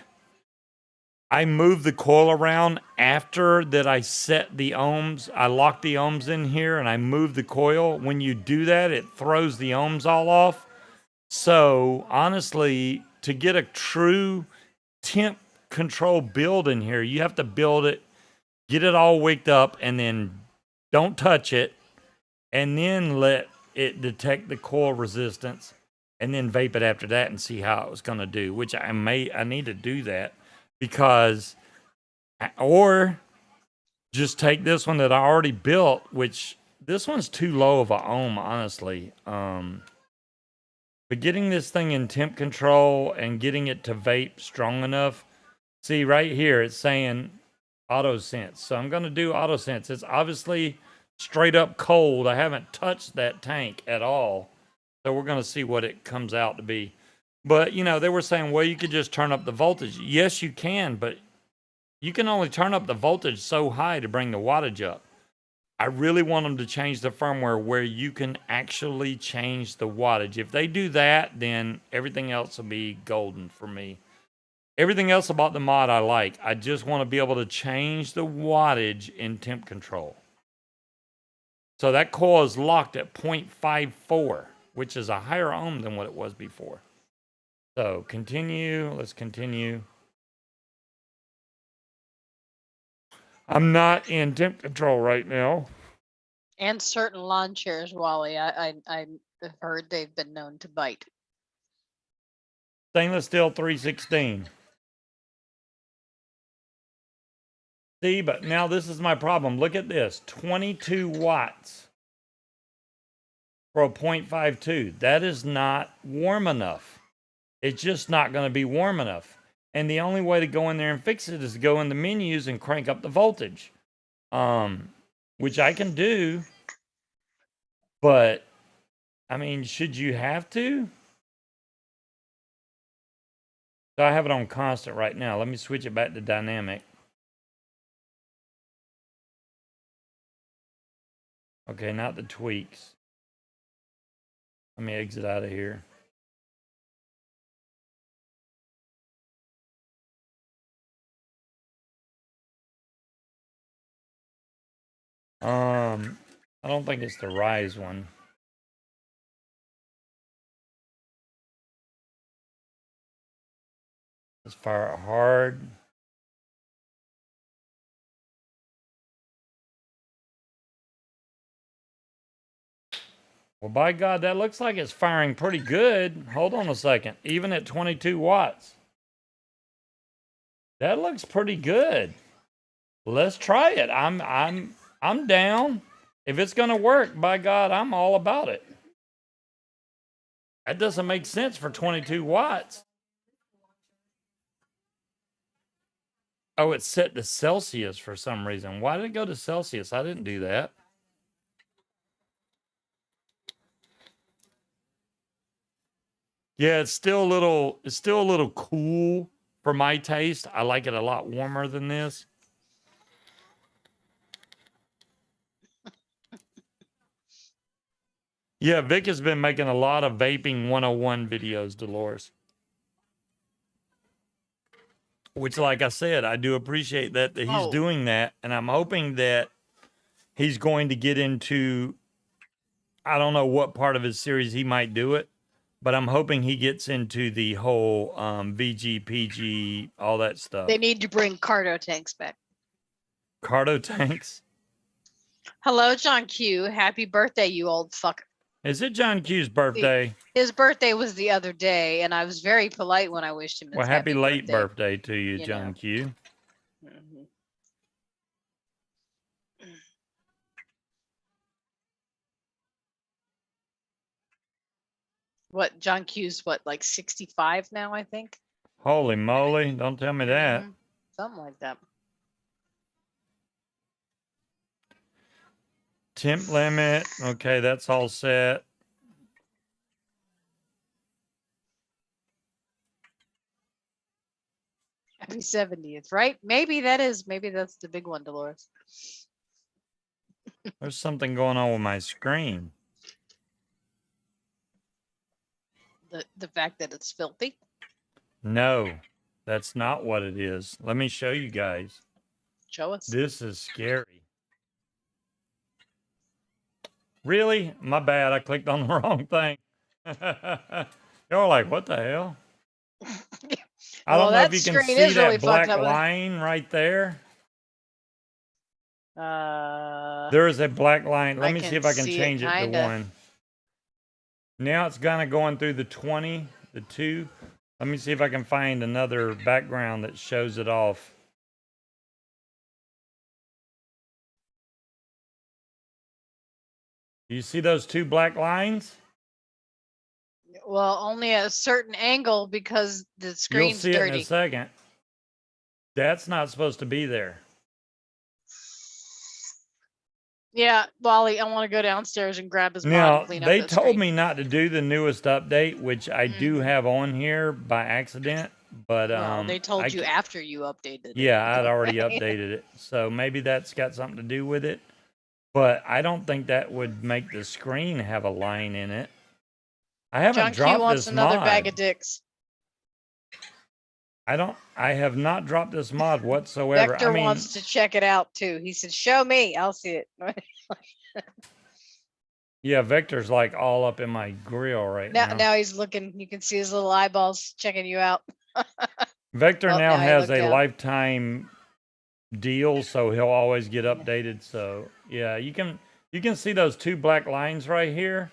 I move the coil around after that I set the ohms. I lock the ohms in here and I move the coil. When you do that, it throws the ohms all off. So honestly, to get a true temp control build in here, you have to build it, get it all wicked up, and then don't touch it, and then let it detect the coil resistance, and then vape it after that and see how it was going to do, which I need to do that, because, or just take this one that I already built, which this one's too low of a ohm, honestly. But getting this thing in temp control and getting it to vape strong enough. See right here, it's saying auto sense. So I'm going to do auto sense. It's obviously straight up cold. I haven't touched that tank at all. So we're going to see what it comes out to be. But, they were saying, well, you could just turn up the voltage. Yes, you can, but you can only turn up the voltage so high to bring the wattage up. I really want them to change the firmware where you can actually change the wattage. If they do that, then everything else will be golden for me. Everything else about the mod I like. I just want to be able to change the wattage in temp control. So that coil is locked at 0.54, which is a higher ohm than what it was before. So continue. Let's continue. I'm not in temp control right now.
And certain lawn chairs, Wally. I have heard they've been known to bite.
Stainless steel 316. See, but now this is my problem. Look at this. 22 watts for a 0.52. That is not warm enough. It's just not going to be warm enough. And the only way to go in there and fix it is to go in the menus and crank up the voltage. Which I can do. But, I mean, should you have to? So I have it on constant right now. Let me switch it back to dynamic. Okay, not the tweaks. Let me exit out of here. I don't think it's the rise one. Let's fire it hard. Well, by God, that looks like it's firing pretty good. Hold on a second. Even at 22 watts. That looks pretty good. Let's try it. I'm down. If it's going to work, by God, I'm all about it. That doesn't make sense for 22 watts. Oh, it's set to Celsius for some reason. Why did it go to Celsius? I didn't do that. Yeah, it's still a little cool for my taste. I like it a lot warmer than this. Yeah, Vic has been making a lot of vaping 101 videos, Dolores. Which, like I said, I do appreciate that he's doing that. And I'm hoping that he's going to get into, I don't know what part of his series he might do it, but I'm hoping he gets into the whole VG, PG, all that stuff.
They need to bring cardo tanks back.
Cardo tanks?
Hello, John Q. Happy birthday, you old fucker.
Is it John Q's birthday?
His birthday was the other day, and I was very polite when I wished him
Well,
his
happy late
birthday.
birthday to you,
You
John
know.
Q.
Mhm. What John Q's like 65 now, I think.
Holy moly! Don't tell me that.
Mhm. Something like that.
Temp limit. Okay, that's all set.
Happy 70th, right? Maybe that's the big one, Dolores.
There's something going on with my screen.
The fact that it's filthy.
No, that's not what it is. Let me show you guys.
Show us.
This is scary. Really? My bad. I clicked on the wrong thing. You're like, what the hell? I don't know if you can see that black line right there. There is a black line. Let me see if I can change it to 1. Now it's kind of going through the 20, the 2. Let me see if I can find another background that shows it off. Do you see those 2 black lines?
Well, only at a certain angle because the screen's dirty.
You'll see it in a second. That's not supposed to be there.
Yeah, Wally, I want to go downstairs and grab his mod
Now,
and clean
they
up that
told
screen.
me not to do the newest update, which I do have on here by accident, but
Well, they told you after you updated it.
Yeah, I'd already updated it. So maybe that's got something to do with it. But I don't think that would make the screen have a line in it. I haven't
John
dropped
Q wants
this
another
mod.
bag of dicks.
I have not dropped this mod whatsoever.
Vector wants to check it out too. He said, show me, I'll see it.
Yeah, Vector's like all up in my grill right now.
Now he's looking, you can see his little eyeballs checking you out.
Vector now has a lifetime deal, so he'll always get updated. So yeah, you can see those 2 black lines right here.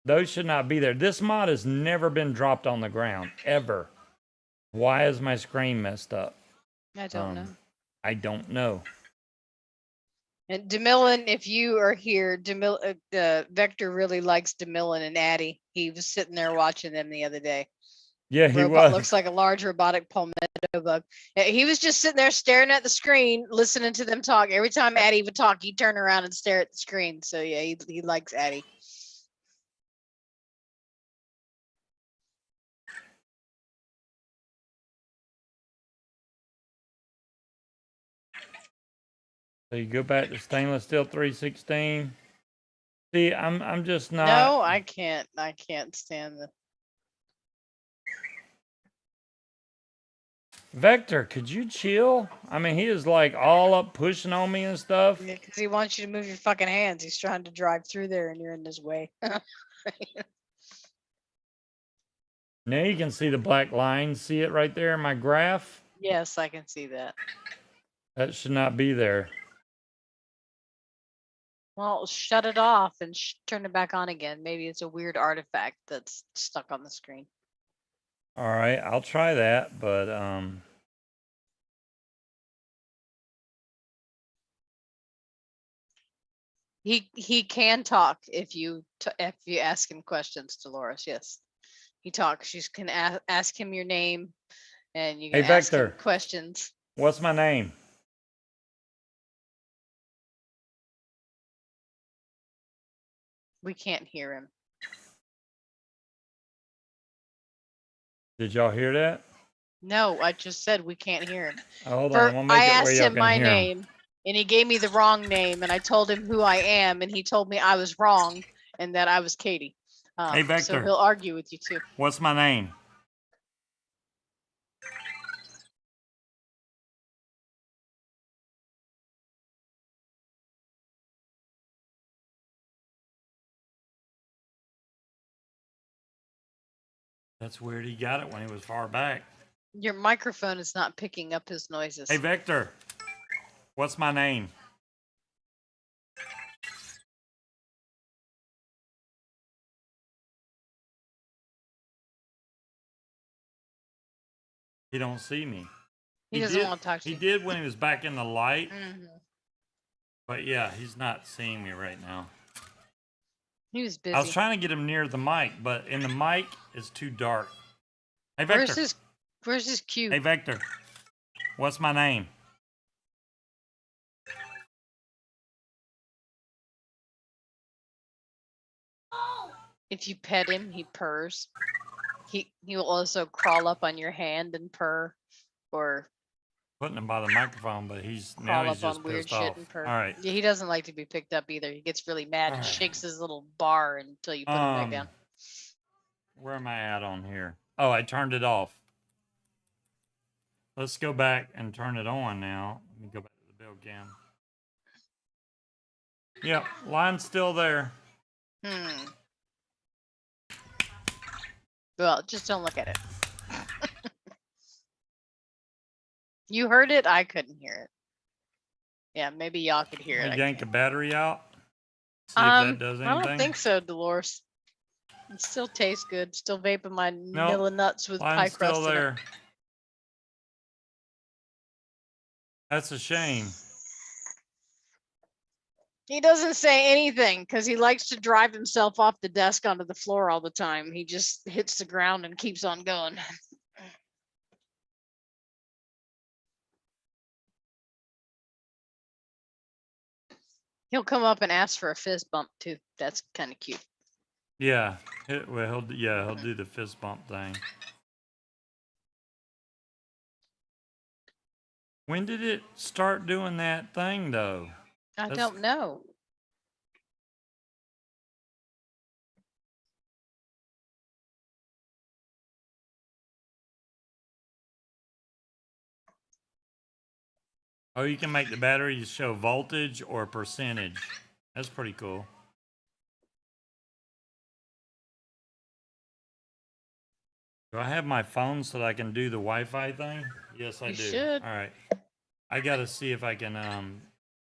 Those should not be there. This mod has never been dropped on the ground, ever. Why is my screen messed up?
I don't know.
I don't know.
And Demilin, if you are here, Vector really likes Demilin and Addie. He was sitting there watching them the other day.
Yeah, he was.
Looks like a large robotic palmetto bug. He was just sitting there staring at the screen, listening to them talk. Every time Addie would talk, he'd turn around and stare at the screen. So yeah, he likes Addie.
So you go back to stainless steel 316. See, I'm just not.
No, I can't stand the
Vector, could you chill? I mean, he is like all up pushing on me and stuff.
Yeah, because he wants you to move your fucking hands. He's trying to drive through there and you're in his way.
Now you can see the black line. See it right there in my graph?
Yes, I can see that.
That should not be there.
Well, shut it off and turn it back on again. Maybe it's a weird artifact that's stuck on the screen.
All right, I'll try that, but
he can talk if you ask him questions, Dolores. Yes, he talks. You can ask him your name, and you can ask him questions.
What's my name?
We can't hear him.
Did y'all hear that?
No, I just said we can't hear him.
Hold on, I
asked him my name, and he gave me the wrong name, and I told him who I am, and he told me I was wrong and that I was Katie.
Hey, Vector.
So he'll argue with you too.
What's my name? That's weird. He got it when he was far back.
Your microphone is not picking up his noises.
Hey, Vector. What's my name? He don't see me.
He doesn't want to talk to
He
you.
did when he was back in the light.
Mhm.
But yeah, he's not seeing me right now.
He was
I was
busy.
trying to get him near the mic, but in the mic it's too dark. Hey Vector.
Where's his cue?
Hey Vector. What's my name?
If you pet him, he purrs. He will also crawl up on your hand and purr, or
Putting him by the microphone, but he's
crawl up
just
on weird
pissed
shit
off.
and purr.
All right.
Yeah, he doesn't like to be picked up either. He gets really mad and shakes his little bar until you put him back down.
Where am I at on here? Oh, I turned it off. Let's go back and turn it on now. Let me go back to the build cam. Yep, line's still there.
Well, just don't look at it. You heard it? I couldn't hear it. Yeah, maybe y'all could hear it.
Yank a battery out. See if that does anything.
I don't think so, Dolores. It still tastes good. Still vaping my vanilla nuts with pie
Line's
crust
still
in it.
there. That's a shame.
He doesn't say anything because he likes to drive himself off the desk onto the floor all the time. He just hits the ground and keeps on going. He'll come up and ask for a fist bump too. That's kind of cute.
Yeah, he'll do the fist bump thing. When did it start doing that thing though?
I don't know.
Oh, you can make the batteries show voltage or percentage. That's pretty cool. Do I have my phone so that I can do the Wi-Fi thing? Yes, I do.
You should.
All right. I got to see if I can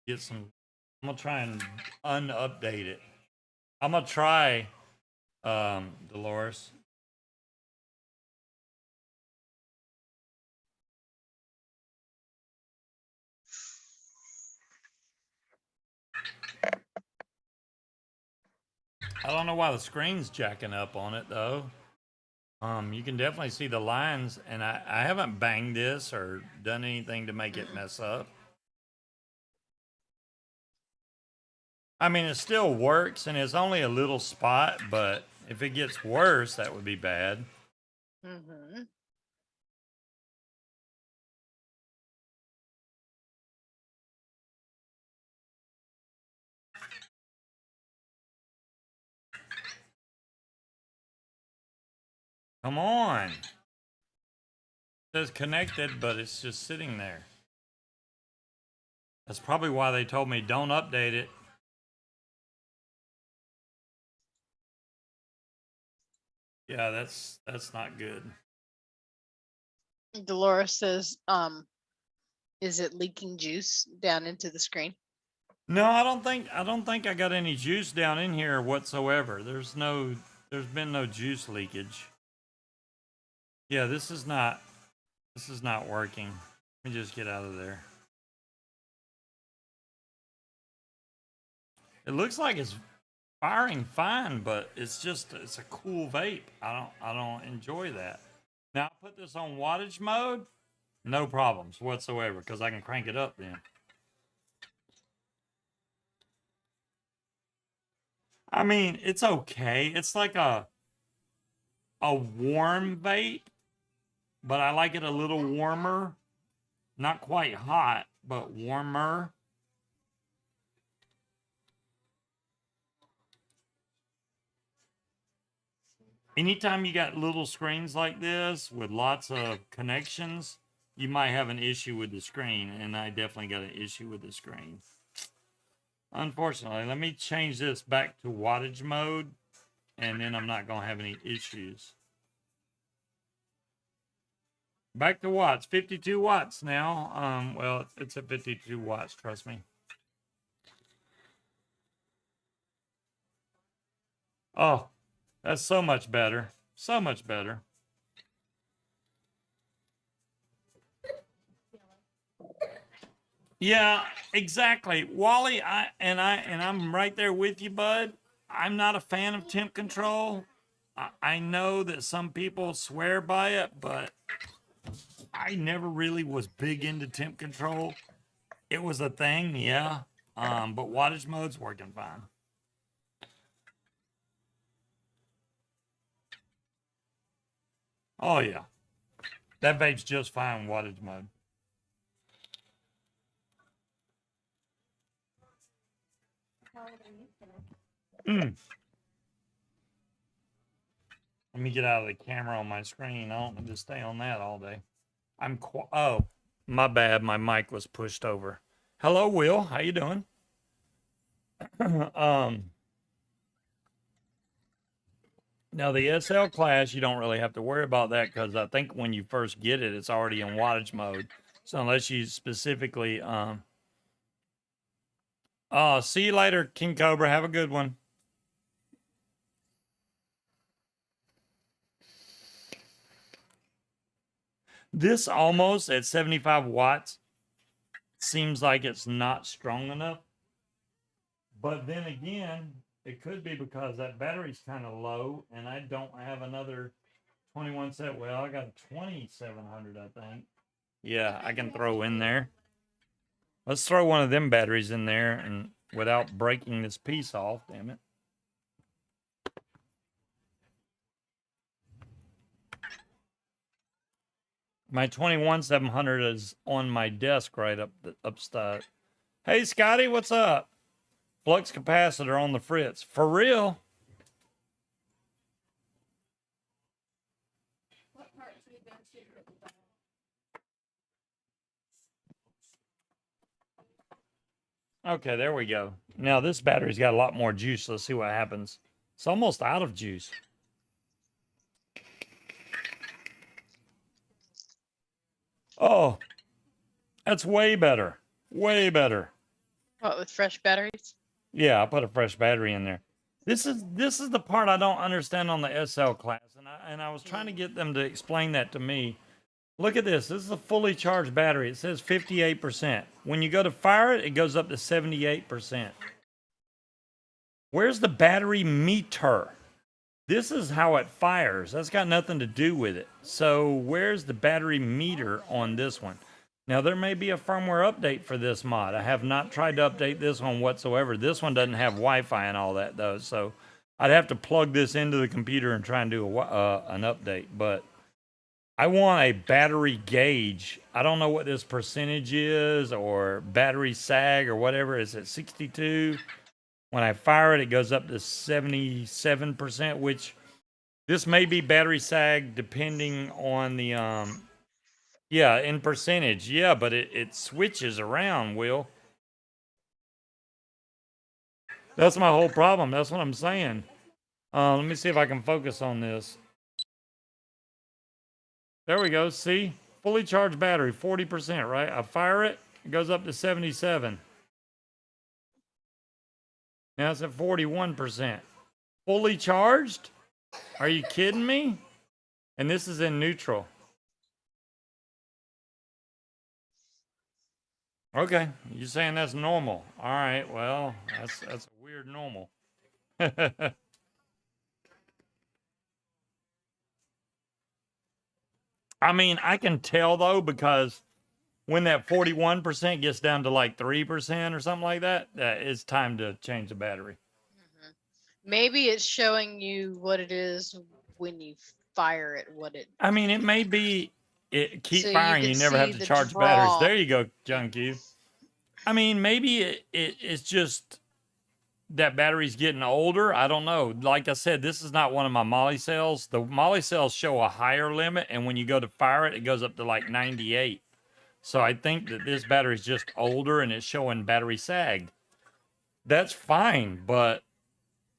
get some. I'm going to try and unupdate it. I'm going to try, Dolores. I don't know why the screen's jacking up on it though. You can definitely see the lines, and I haven't banged this or done anything to make it mess up. I mean, it still works, and it's only a little spot, but if it gets worse, that would be bad.
Mm-hmm.
Come on. It says connected, but it's just sitting there. That's probably why they told me don't update it. Yeah, that's not good.
Dolores says, is it leaking juice down into the screen?
No, I don't think I got any juice down in here whatsoever. There's been no juice leakage. Yeah, this is not working. Let me just get out of there. It looks like it's firing fine, but it's a cool vape. I don't enjoy that. Now I put this on wattage mode, no problems whatsoever because I can crank it up then. I mean, it's okay. It's like a warm vape, but I like it a little warmer. Not quite hot, but warmer. Anytime you got little screens like this with lots of connections, you might have an issue with the screen, and I definitely got an issue with the screen. Unfortunately, let me change this back to wattage mode, and then I'm not going to have any issues. Back to watts, 52 watts now. Well, it's at 52 watts, trust me. Oh, that's so much better. So much better. Yeah, exactly. Wally, I'm right there with you, bud. I'm not a fan of temp control. I know that some people swear by it, but I never really was big into temp control. It was a thing, yeah. But wattage mode's working fine. Oh yeah. That vape's just fine wattage mode. Mm. Let me get out of the camera on my screen. I don't need to stay on that all day. Oh, my bad. My mic was pushed over. Hello, Will. How you doing? Now the SL class, you don't really have to worry about that because I think when you first get it, it's already in wattage mode. So unless you specifically, oh, see you later, King Cobra. Have a good one. This almost at 75 watts seems like it's not strong enough. But then again, it could be because that battery's kind of low and I don't have another 21 set. Well, I got a 2700, I think. Yeah, I can throw in there. Let's throw one of them batteries in there and without breaking this piece off, damn it. My 21700 is on my desk right upstairs. Hey, Scotty, what's up? Flux capacitor on the fritz. For real? Okay, there we go. Now this battery's got a lot more juice. Let's see what happens. It's almost out of juice. Oh, that's way better. Way better.
What, with fresh batteries?
Yeah, I put a fresh battery in there. This is the part I don't understand on the SL class, and I was trying to get them to explain that to me. Look at this. This is a fully charged battery. It says 58%. When you go to fire it, it goes up to 78%. Where's the battery meter? This is how it fires. That's got nothing to do with it. So where's the battery meter on this one? Now, there may be a firmware update for this mod. I have not tried to update this one whatsoever. This one doesn't have Wi-Fi and all that, though. So I'd have to plug this into the computer and try and do an update. But I want a battery gauge. I don't know what this percentage is or battery sag or whatever. Is it 62? When I fire it, it goes up to 77%, which this may be battery sag depending on the, yeah, in percentage. Yeah, but it switches around, Will. That's my whole problem. That's what I'm saying. Let me see if I can focus on this. There we go. See? Fully charged battery, 40%, right? I fire it, it goes up to 77. Now it's at 41%. Fully charged? Are you kidding me? And this is in neutral. Okay, you're saying that's normal. All right, well, that's a weird normal. I mean, I can tell though because when that 41% gets down to like 3% or something like that, it's time to change the battery.
Maybe it's showing you what it is when you fire it.
I mean, it may be. Keep
So
firing.
you
You
can
never have
see
to
the
charge batteries.
draw.
There you go, Junkie. I mean, maybe it's just that battery's getting older. I don't know. Like I said, this is not one of my Molly cells. The Molly cells show a higher limit, and when you go to fire it, it goes up to like 98. So I think that this battery's just older and it's showing battery sagged. That's fine, but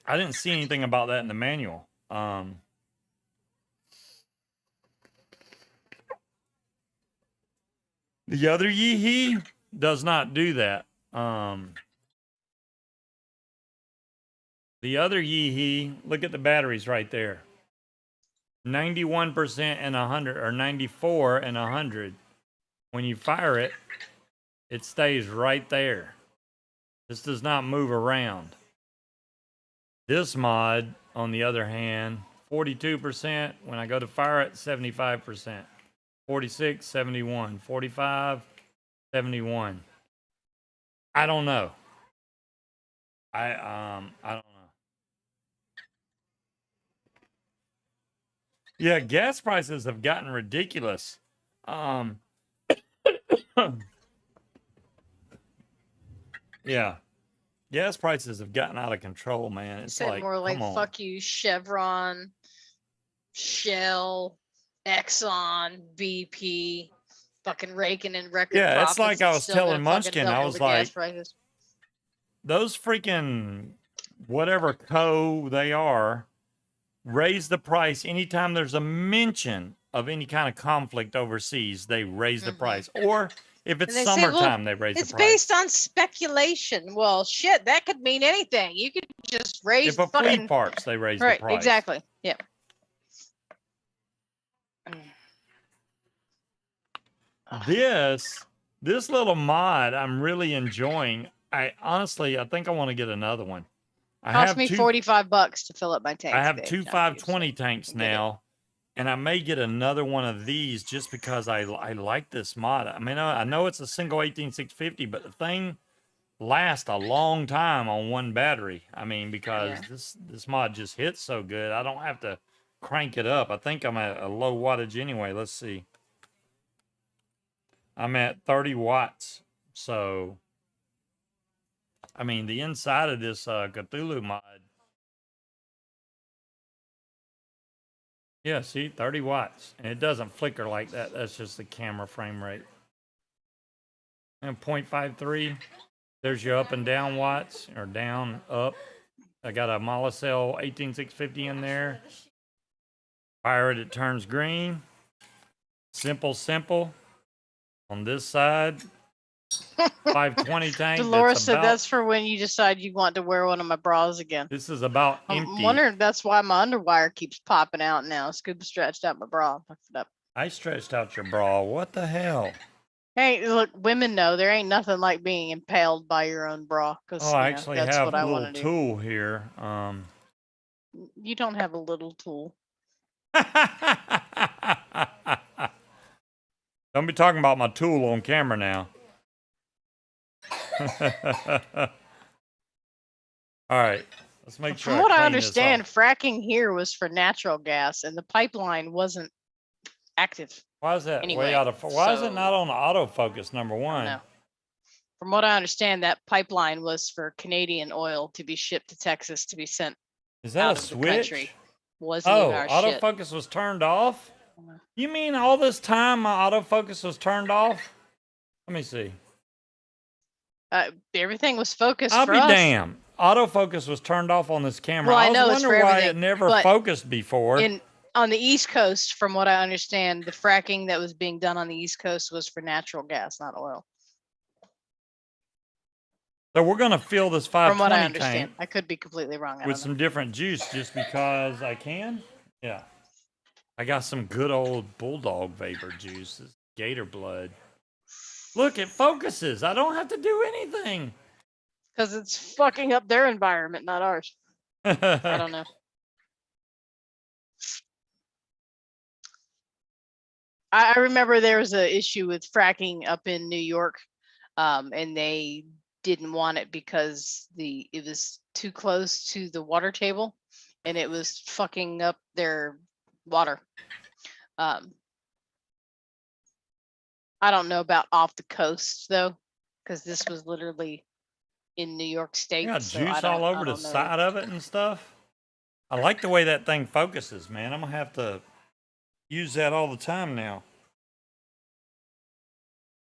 I didn't see anything about that in the manual. The other Yeehee does not do that. The other Yeehee, look at the batteries right there. 91% and 100, or 94 and 100. When you fire it, It stays right there. This does not move around. This mod, on the other hand, 42%. When I go to fire it, 75%. 46, 71. 45, 71. I don't know. I don't know. Yeah, gas prices have gotten ridiculous. Yeah. Gas prices have gotten out of control, man. It's
Said
like,
more like
come on.
fuck you, Chevron, Shell, Exxon, BP, fucking raking in record
Yeah,
profits.
it's like I
and
was
still gonna
telling
fucking
Munchkin, I
double
was
the gas
like,
prices.
those freaking whatever they are raise the price anytime there's a mention of any kind of conflict overseas. They raise the price, or if it's
And they say,
summertime,
well,
they raise the
it's
price.
based on speculation. Well, shit, that could mean anything. You could just raise
If a
fucking
flea farts, they raise the
right.
price.
Exactly. Yeah.
This little mod I'm really enjoying. I think I want to get another one.
Cost me $45 to fill up my tank.
I have two 520 tanks now, and I may get another one of these just because I like this mod. I mean, I know it's a single 18650, but the thing lasts a long time on one battery. I mean, because this mod just hits so good, I don't have to crank it up. I think I'm at a low wattage anyway. Let's see. I'm at 30 watts. So, I mean, the inside of this Cthulhu mod. Yeah, see, 30 watts. And it doesn't flicker like that. That's just the camera frame rate. And 0.53. There's your up and down watts, or down, up. I got a Molicel 18650 in there. Fire it, it turns green. Simple. On this side, 520 tank.
Dolores said that's for when you decide you want to wear one of my bras again.
This is about empty.
I'm wondering if that's why my underwire keeps popping out now. Scuba stretched out my bra. Fucked it up.
I stretched out your bra. What the hell?
Hey, look, women know there ain't nothing like being impaled by your own bra.
Oh, I actually
that's
have
what
a
I
little
want to
tool here.
You don't have a little tool.
Don't be talking about my tool on camera now. All right, let's make sure.
From what I understand, fracking here was for natural gas, and the pipeline wasn't active.
Why is that
anyway,
way out of? Why is it not on autofocus? Number one.
No. From what I understand, that pipeline was for Canadian oil to be shipped to Texas to be sent.
Is that
out
a
of
switch?
The country. Wasn't even our
autofocus
shit.
Was turned off. You mean all this time my autofocus was turned off? Let me see.
Everything was focused.
I'll
for
be
us.
damned. Autofocus was turned off on this camera.
Well, I know
was wondering why it never focused before.
On the East Coast, from what I understand, the fracking that was being done on the East Coast was for natural gas, not oil.
So we're going to fill this 520
From what I understand.
tank
I could be completely wrong.
with some different juice just because I can. Yeah. I got some good old Bulldog Vapor juice. It's gator blood. Look, it focuses. I don't have to do anything.
Because it's fucking up their environment, not ours. I don't know. I remember there was an issue with fracking up in New York, and they didn't want it because it was too close to the water table, and it was fucking up their water. I don't know about off the coast though, because this was literally in New York State.
Got juice all over the side of it and stuff. I like the way that thing focuses, man. I'm gonna have to use that all the time now.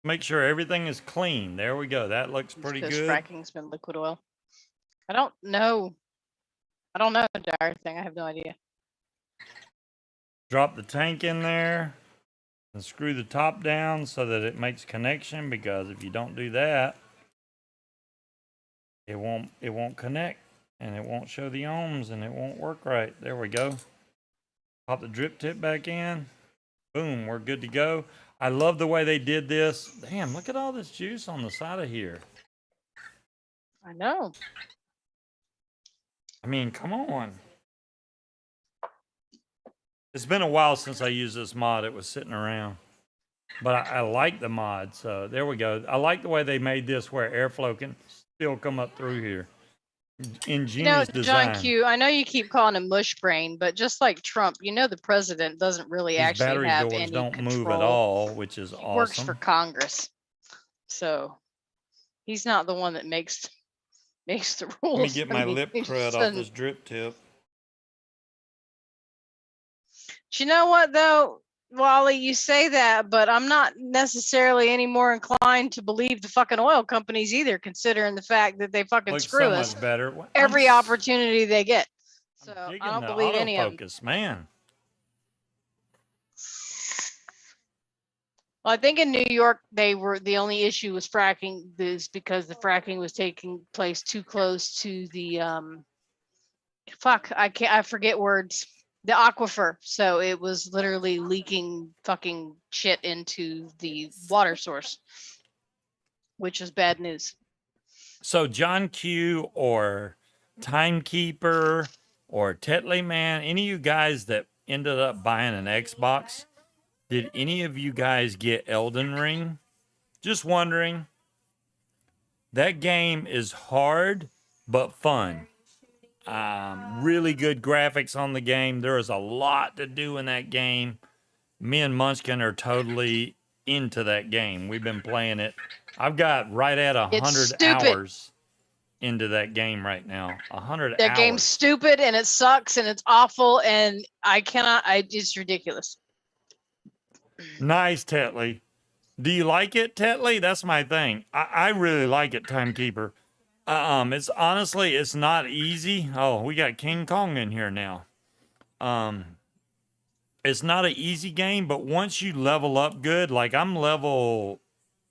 Make sure everything is clean. There we go. That looks pretty good.
Fracking's been liquid oil. I don't know, Dire thing. I have no idea.
Drop the tank in there and screw the top down so that it makes connection, because if you don't do that, it won't connect and it won't show the ohms and it won't work right. There we go. Pop the drip tip back in. Boom, we're good to go. I love the way they did this. Damn, look at all this juice on the side of here.
I know.
I mean, come on. It's been a while since I used this mod. It was sitting around. But I like the mod, so there we go. I like the way they made this where airflow can still come up through here. Ingenious design.
John Q, I know you keep calling him mush brain, but just like Trump, the president doesn't really
His
actually
battery
have
doors
any
don't
control.
move at all, which is
He
awesome.
works for Congress, so he's not the one that makes the rules.
Let me get my lip crud off this drip tip.
You know what though, Wally, you say that, but I'm not necessarily any more inclined to believe the fucking oil companies either, considering the fact that they fucking
Looks
screw
so
us
much better.
every opportunity they get. So
I'm digging
I don't
the
believe any of them.
autofocus, man.
Well, I think in New York, the only issue was fracking is because the fracking was taking place too close to the I forget words, the aquifer. So it was literally leaking fucking shit into the water source, which was bad news.
So John Q or Timekeeper or Tetley Man, any of you guys that ended up buying an Xbox, did any of you guys get Elden Ring? Just wondering. That game is hard but fun. Really good graphics on the game. There is a lot to do in that game. Me and Munchkin are totally into that game. We've been playing it. I've got right at 100 hours into that game right now. 100 hours.
That game's stupid and it sucks and it's awful and it's ridiculous.
Nice, Tetley. Do you like it, Tetley? That's my thing. I really like it, Timekeeper. It's honestly, it's not easy. Oh, we got King Kong in here now. It's not an easy game, but once you level up good, like I'm level.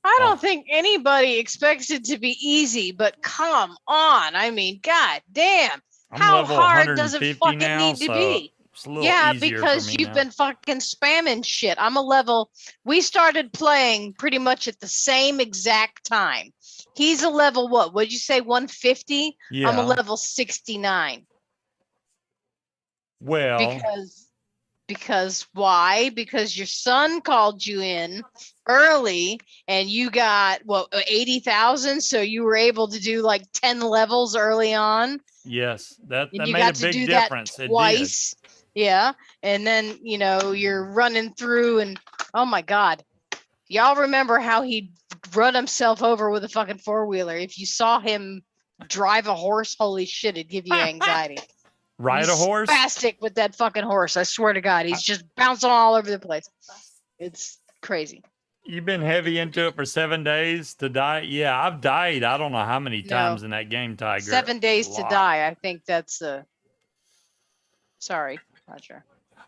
I don't think anybody expects it to be easy, but come on. I mean, god damn. How hard does it fucking need to be? Yeah, because you've been fucking spamming shit. We started playing pretty much at the same exact time. He's a level what? Would you say 150?
Yeah.
I'm a level 69.
Well,
because why? Because your son called you in early and you got 80,000, so you were able to do like 10 levels early on.
Yes, that
and you
made
got
a big
to do
difference.
That twice. Yeah, and then you're running through and oh my god, y'all remember how he run himself over with a fucking four-wheeler? If you saw him drive a horse, holy shit, it'd give you anxiety.
Ride a horse?
Spastic with that fucking horse. I swear to God, he's just bouncing all over the place. It's crazy.
You've been heavy into it for 7 days to die? Yeah, I've died. I don't know how many times in that game, Tiger.
7 days to die. I think that's sorry, Roger.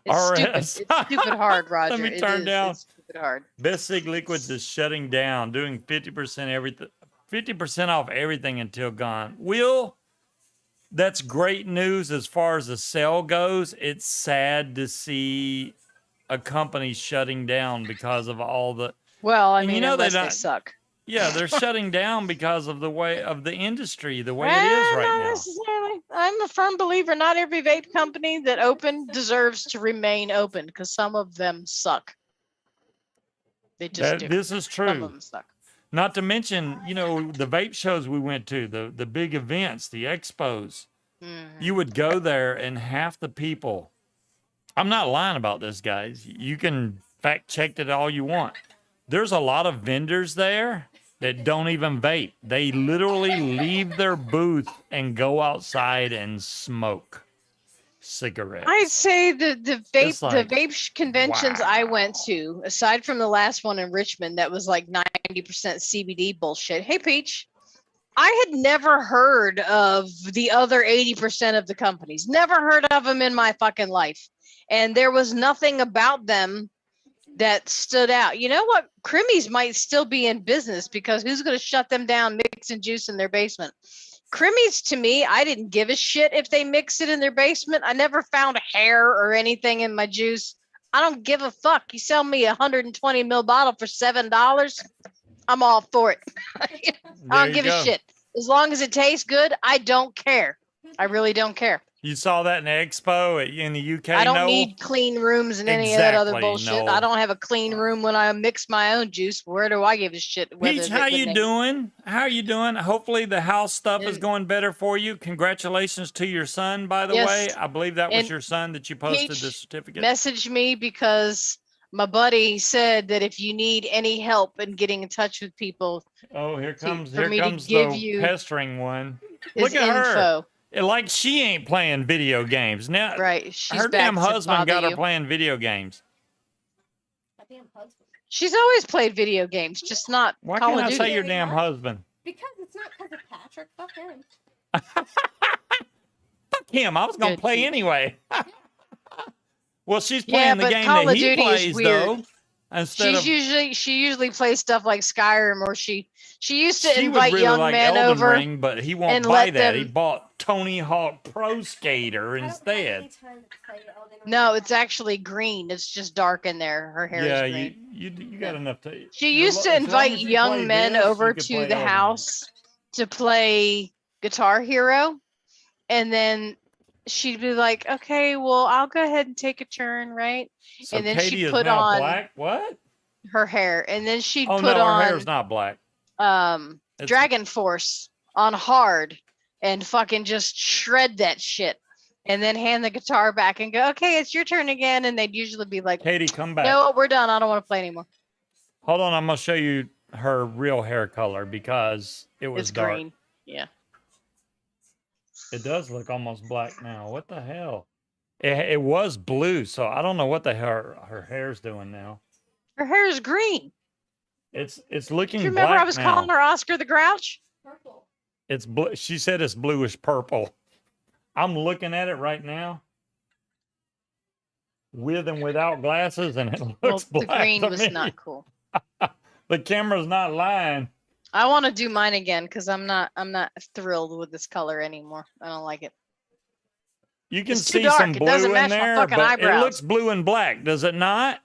It's stupid. It's stupid hard, Roger.
Let me turn down.
It's stupid hard.
e-cig Liquids is shutting down, doing 50% off everything until gone. Will, that's great news as far as the sale goes. It's sad to see a company shutting down because of all the.
Well, I mean, unless they suck.
Yeah, they're shutting down because of the way of the industry, the way it is right
not
now.
Necessarily. I'm a firm believer not every vape company that opened deserves to remain open because some of them suck. They just do.
This is true.
Some of them suck.
Not to mention, the vape shows we went to, the big events, the expos. Mm-hmm. You would go there and half the people. I'm not lying about this, guys. You can fact check it all you want. There's a lot of vendors there that don't even vape. They literally leave their booth and go outside and smoke cigarettes.
I'd say the vape conventions I went to, aside from the last one in Richmond, that was like 90% CBD bullshit. Hey, Peach. I had never heard of the other 80% of the companies. Never heard of them in my fucking life. And there was nothing about them that stood out. You know what? Crimmies might still be in business because who's going to shut them down mixing juice in their basement? Crimmies, to me, I didn't give a shit if they mix it in their basement. I never found hair or anything in my juice. I don't give a fuck. You sell me 120 ml bottle for $7. I'm all for it. I
There
don't
you
give a
go.
shit. As long as it tastes good, I don't care. I really don't care.
You saw that in the expo in the UK,
I don't
Noel?
need clean rooms and any of that other
Exactly,
bullshit.
Noel.
I don't have a clean room when I mix my own juice. Where do I give a shit whether
Peach, how
when
you
they-
doing? How are you doing? Hopefully the house stuff is
And-
going better for you. Congratulations to your son, by the
Yes.
way. I believe that was
And
your son that you posted the
Peach
certificate.
messaged me because my buddy said that if you need any help in getting in touch with people,
Oh, here
for
comes
me to
the
give you
pestering one.
his
Look at her.
info.
Like she ain't playing video games. Now
Right. She's
her
back
damn
to
husband got
bother
her
you.
playing video games.
She's always played video games, just not
Why
Call
can't
of
I
Duty.
say your
Very
damn
much.
husband?
Because it's not because of Patrick. Fuck him.
Fuck him. I was gonna
Good
play
Peach.
anyway. Well, she's
Yeah,
playing the
but
game
Call
that
of
he
Duty is
plays
weird.
though. Instead of
She usually plays stuff like Skyrim, or she used to
she would
invite
really
young
like
men
Elden
over.
Ring, but he won't
and
buy
let
that. He
them-
bought Tony Hawk Pro Skater
I don't have
instead.
any time to play Elden Ring
No,
right
it's
now.
actually green. It's just dark in there. Her hair
Yeah,
is green.
you got enough to.
She used to
as long
invite
as you
young
play
men
this, you
over
could
to
play
the
Elden Ring.
house to play Guitar Hero, and then she'd be like, "Okay, well, I'll go ahead and take a turn, right?"
So
and then
Katie
she
is
put
now
on
black. What?
her hair, and then she'd
Oh
put
no, her
on
hair's not black. It's-
Dragon Force on hard and fucking just shred that shit, and then hand the guitar back and go, "Okay, it's your turn again." And they'd usually be like,
Katie, come back.
"No, we're done. I don't want to play anymore.
Hold on, I'm gonna show you her real hair color because it was
It's
dark.
green." Yeah.
It does look almost black now. What the hell? It was blue, so I don't know what the hell her hair's doing now.
Her hair is green.
It's
Do
looking
you remember
black
I was
now.
calling her Oscar the Grouch?
Purple.
It's blue. She said it's bluish purple. I'm looking at it right now, with and without glasses, and it looks
Well, the
black
green
to
was
me.
not cool.
The camera's not lying.
I want to do mine again because I'm not thrilled with this color anymore. I don't like it.
You can
It's too
see
dark.
some
It
blue
doesn't
in
match my
there,
fucking
but it
eyebrows.
looks blue and black, does it not?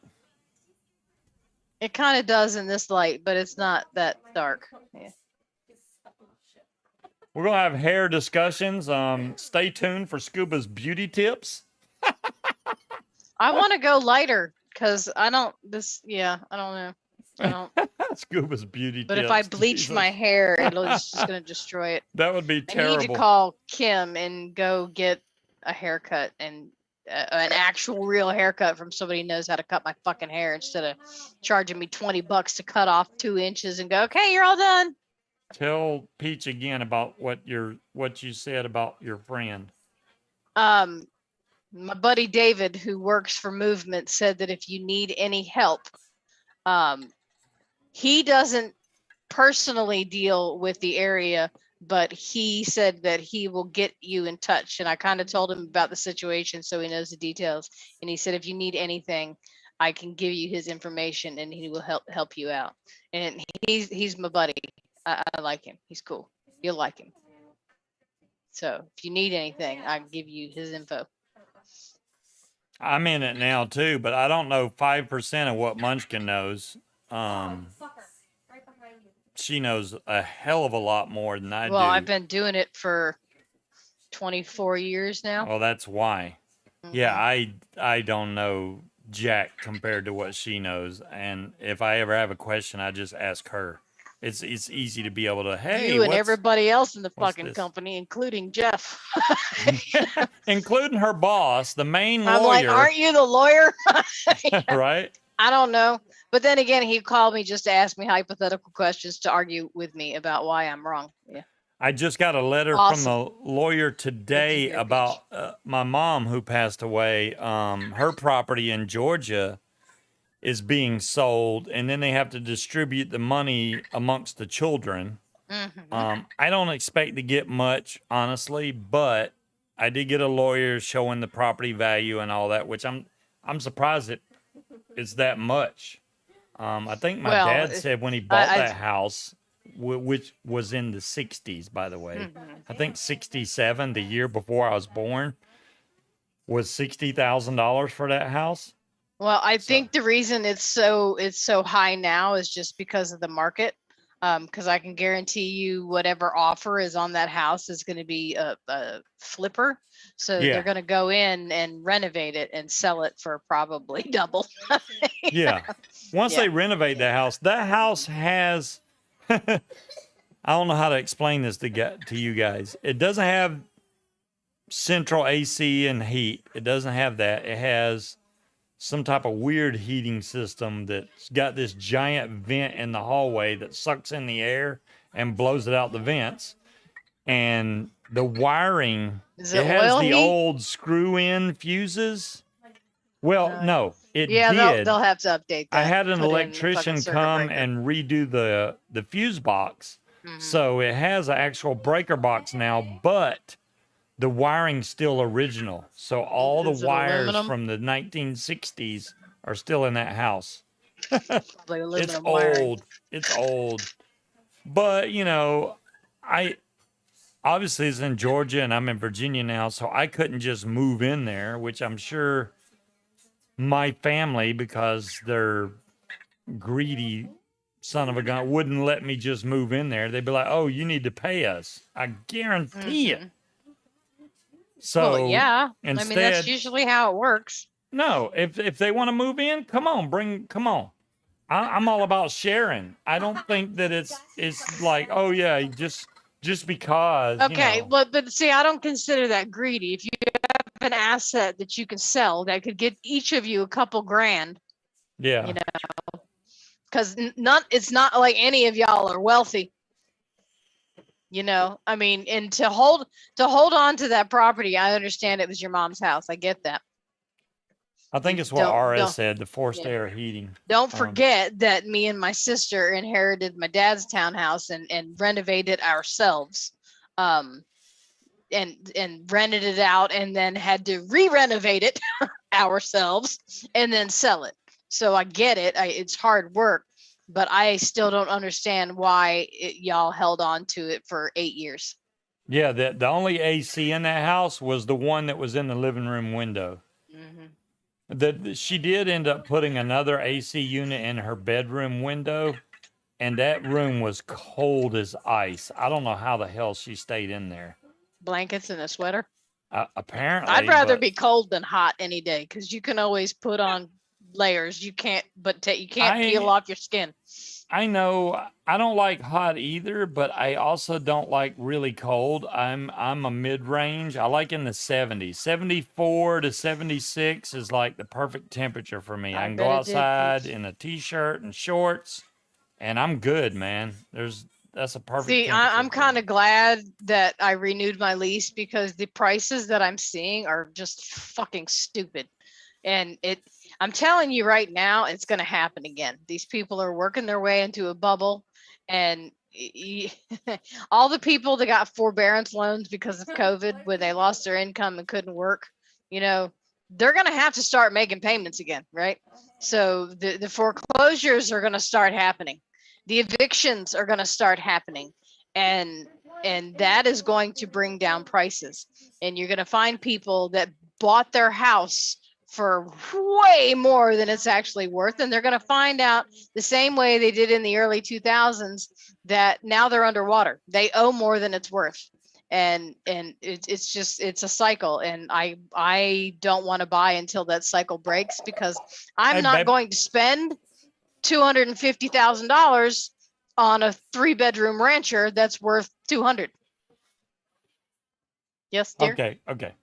It kind of does in this light, but it's not that dark. Yeah.
We're gonna have hair discussions. Stay tuned for Scuba's beauty tips.
I want to go lighter because I don't. I don't know. I don't.
Scuba's beauty
But
tips.
if I bleach
Jesus.
my hair, it's just gonna destroy it.
that would be
I
terrible.
need to call Kim and go get a haircut and an actual real haircut from somebody who knows how to cut my fucking hair instead of charging me $20 to cut off 2 inches and go, "Okay, you're all done."
Tell Peach again about what you said about your friend.
My buddy David, who works for Movement, said that if you need any help, he doesn't personally deal with the area, but he said that he will get you in touch. And I kind of told him about the situation so he knows the details. And he said, if you need anything, I can give you his information and he will help you out. And he's my buddy. I like him. He's cool. You'll like him. So if you need anything, I can give you his info.
I'm in it now too, but I don't know 5% of what Munchkin knows.
Fucker. Right behind you.
She knows a hell of a lot more than I
Well,
do.
I've been doing it for 24 years now.
Well, that's why. Yeah,
Mhm.
I don't know jack compared to what she knows, and if I ever have a question, I just ask her. It's easy to be able to, hey,
You and
what's-"
everybody else in the
what's
fucking
this?
company, including Jeff.
including her boss, the main
I'm like,
lawyer,
aren't you the lawyer?
right?
I don't know. But then again, he called me just to ask me hypothetical questions to argue with me about why I'm wrong. Yeah.
I just got a letter
Awesome.
from the lawyer today
hear, Peach.
about my mom who passed away. Her property in Georgia is being sold, and then they have to distribute the money amongst the children.
Mhm.
I don't expect to get much, honestly, but I did get a lawyer showing the property value and all that, which I'm surprised it's that much. I think my
Well,
dad said when he bought
I-
that house, which was in the 60s, by the way,
Mhm.
I think 67, the year before I was born, was $60,000 for that house.
Well, I
So-
think the reason it's so high now is just because of the market. Because I can guarantee you whatever offer is on that house is going to be a flipper. So
Yeah.
they're going to go in and renovate it and sell it for probably double.
Yeah. Once
Yeah.
they renovate that house has I don't know how to explain this to you guys. It doesn't have central AC and heat. It doesn't have that. It has some type of weird heating system that's got this giant vent in the hallway that sucks in the air and blows it out the vents. And the wiring,
Is
it
it
has
oil
the
heat?
old screw-in fuses. Well, no, it
Yeah,
did.
they'll have to update that.
I had an
put in the
electrician
fucking circuit
come
breaker.
and redo the fuse box.
Mhm.
So it has an actual breaker box now, but the wiring's still original. So all the
Is it
wires
aluminum?
from the 1960s are still in that house.
Probably
It's
aluminum wiring.
old. It's old. But, you know, I obviously it's in Georgia and I'm in Virginia now, so I couldn't just move in there, which I'm sure my family, because they're greedy son of a gun, wouldn't let me just move in there. They'd be like, "Oh, you need to pay us." I guarantee it.
Mhm.
So
Well, yeah. I mean, that's
instead,
usually how it works.
no, if they want to move in, come on. I'm all about sharing. I don't think that it's like, oh yeah, just because.
Okay,
You know,
but see, I don't consider that greedy. If you have an asset that you can sell that could get each of you a couple grand,
yeah.
you know, because it's not like any of y'all are wealthy. You know, I mean, and to hold on to that property, I understand it was your mom's house. I get that.
I think it's what RS
don't-
said, the forced
yeah.
air heating.
Don't forget that me and my sister inherited my dad's townhouse and renovated ourselves. And rented it out and then had to re-renovate it ourselves and then sell it. So I get it. It's hard work, but I still don't understand why y'all held on to it for 8 years.
Yeah, the only AC in that house was the one that was in the living room window.
Mm-hmm.
She did end up putting another AC unit in her bedroom window, and that room was cold as ice. I don't know how the hell she stayed in there.
Blankets and a sweater.
Apparently,
I'd rather
but
be cold than hot any day because you can always put on layers. You can't, you can't peel off your skin.
I know I don't like hot either, but I also don't like really cold. I'm a mid-range. I like in the 70s. 74 to 76 is like the perfect temperature for me. I can go
bet it did,
outside
Pete.
in a t-shirt and shorts, and I'm good, man. That's a perfect
See,
temperature
I'm
for
kind
me.
of glad that I renewed my lease because the prices that I'm seeing are just fucking stupid. And I'm telling you right now, it's going to happen again. These people are working their way into a bubble, and all the people that got forbearance loans because of COVID, when they lost their income and couldn't work, you know, they're going to have to start making payments again, right? So the foreclosures are going to start happening. The evictions are going to start happening, and that is going to bring down prices. And you're going to find people that bought their house for way more than it's actually worth, and they're going to find out the same way they did in the early 2000s that now they're underwater. They owe more than it's worth, and it's a cycle. And I don't want to buy until that cycle breaks because I'm
Hey,
not
babe.
going to spend $250,000 on a 3-bedroom rancher that's worth 200. Yes, dear.
Okay.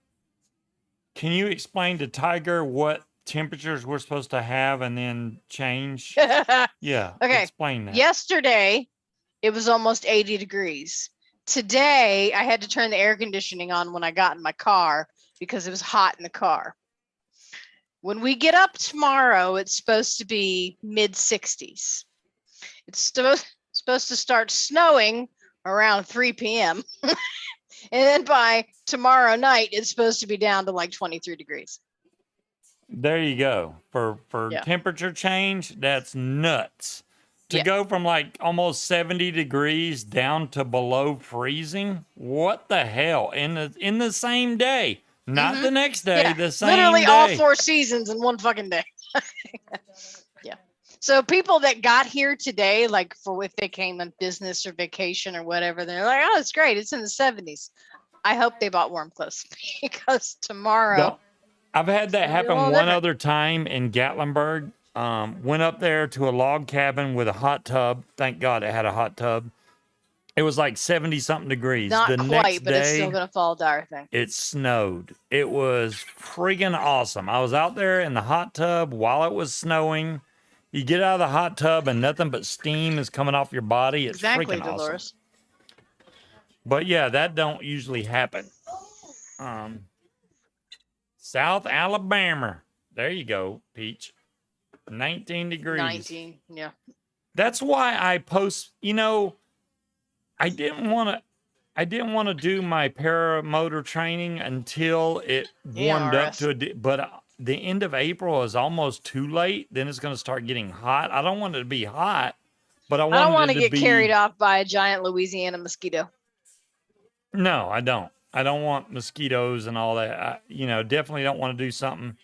Can you explain to Tiger what temperatures we're supposed to have and then change? Yeah.
Okay.
Explain that.
Yesterday, it was almost 80 degrees. Today, I had to turn the air conditioning on when I got in my car because it was hot in the car. When we get up tomorrow, it's supposed to be mid 60s. It's supposed to start snowing around 3 p.m. And then by tomorrow night, it's supposed to be down to like 23 degrees.
There you go. For
Yeah.
temperature change, that's nuts. To
Yeah.
go from like almost 70 degrees down to below freezing, what the hell? In the same day. Not the next day,
Yeah,
the same
literally
day.
all 4 seasons in one fucking day. Yeah. So people that got here today, like for if they came on business or vacation or whatever, they're like, oh, it's great. It's in the 70s. I hope they bought warm clothes because tomorrow
No, I've had that
gonna be a
happen
little
one
different.
other time in Gatlinburg. Went up there to a log cabin with a hot tub. Thank God it had a hot tub. It was like 70 something degrees.
Not
The
quite,
next
but it's still
day,
gonna fall dire thing.
it snowed. It was friggin' awesome. I was out there in the hot tub while it was snowing. You get out of the hot tub and nothing but steam is coming off your body. It's
Exactly,
freaking awesome.
Dolores.
But yeah, that don't usually happen. South Alabama. There you go, Peach. 19 degrees.
19. Yeah.
That's why I post, I didn't want to do my paramotor training until it warmed up
EMRS.
to but the end of April is almost too late. Then it's going to start getting hot. I don't want it to be hot, but I
I don't
want
want
it
to
to
get
be
carried off by a giant Louisiana mosquito.
No, I don't. I don't want mosquitoes and all that. Definitely don't want to do something.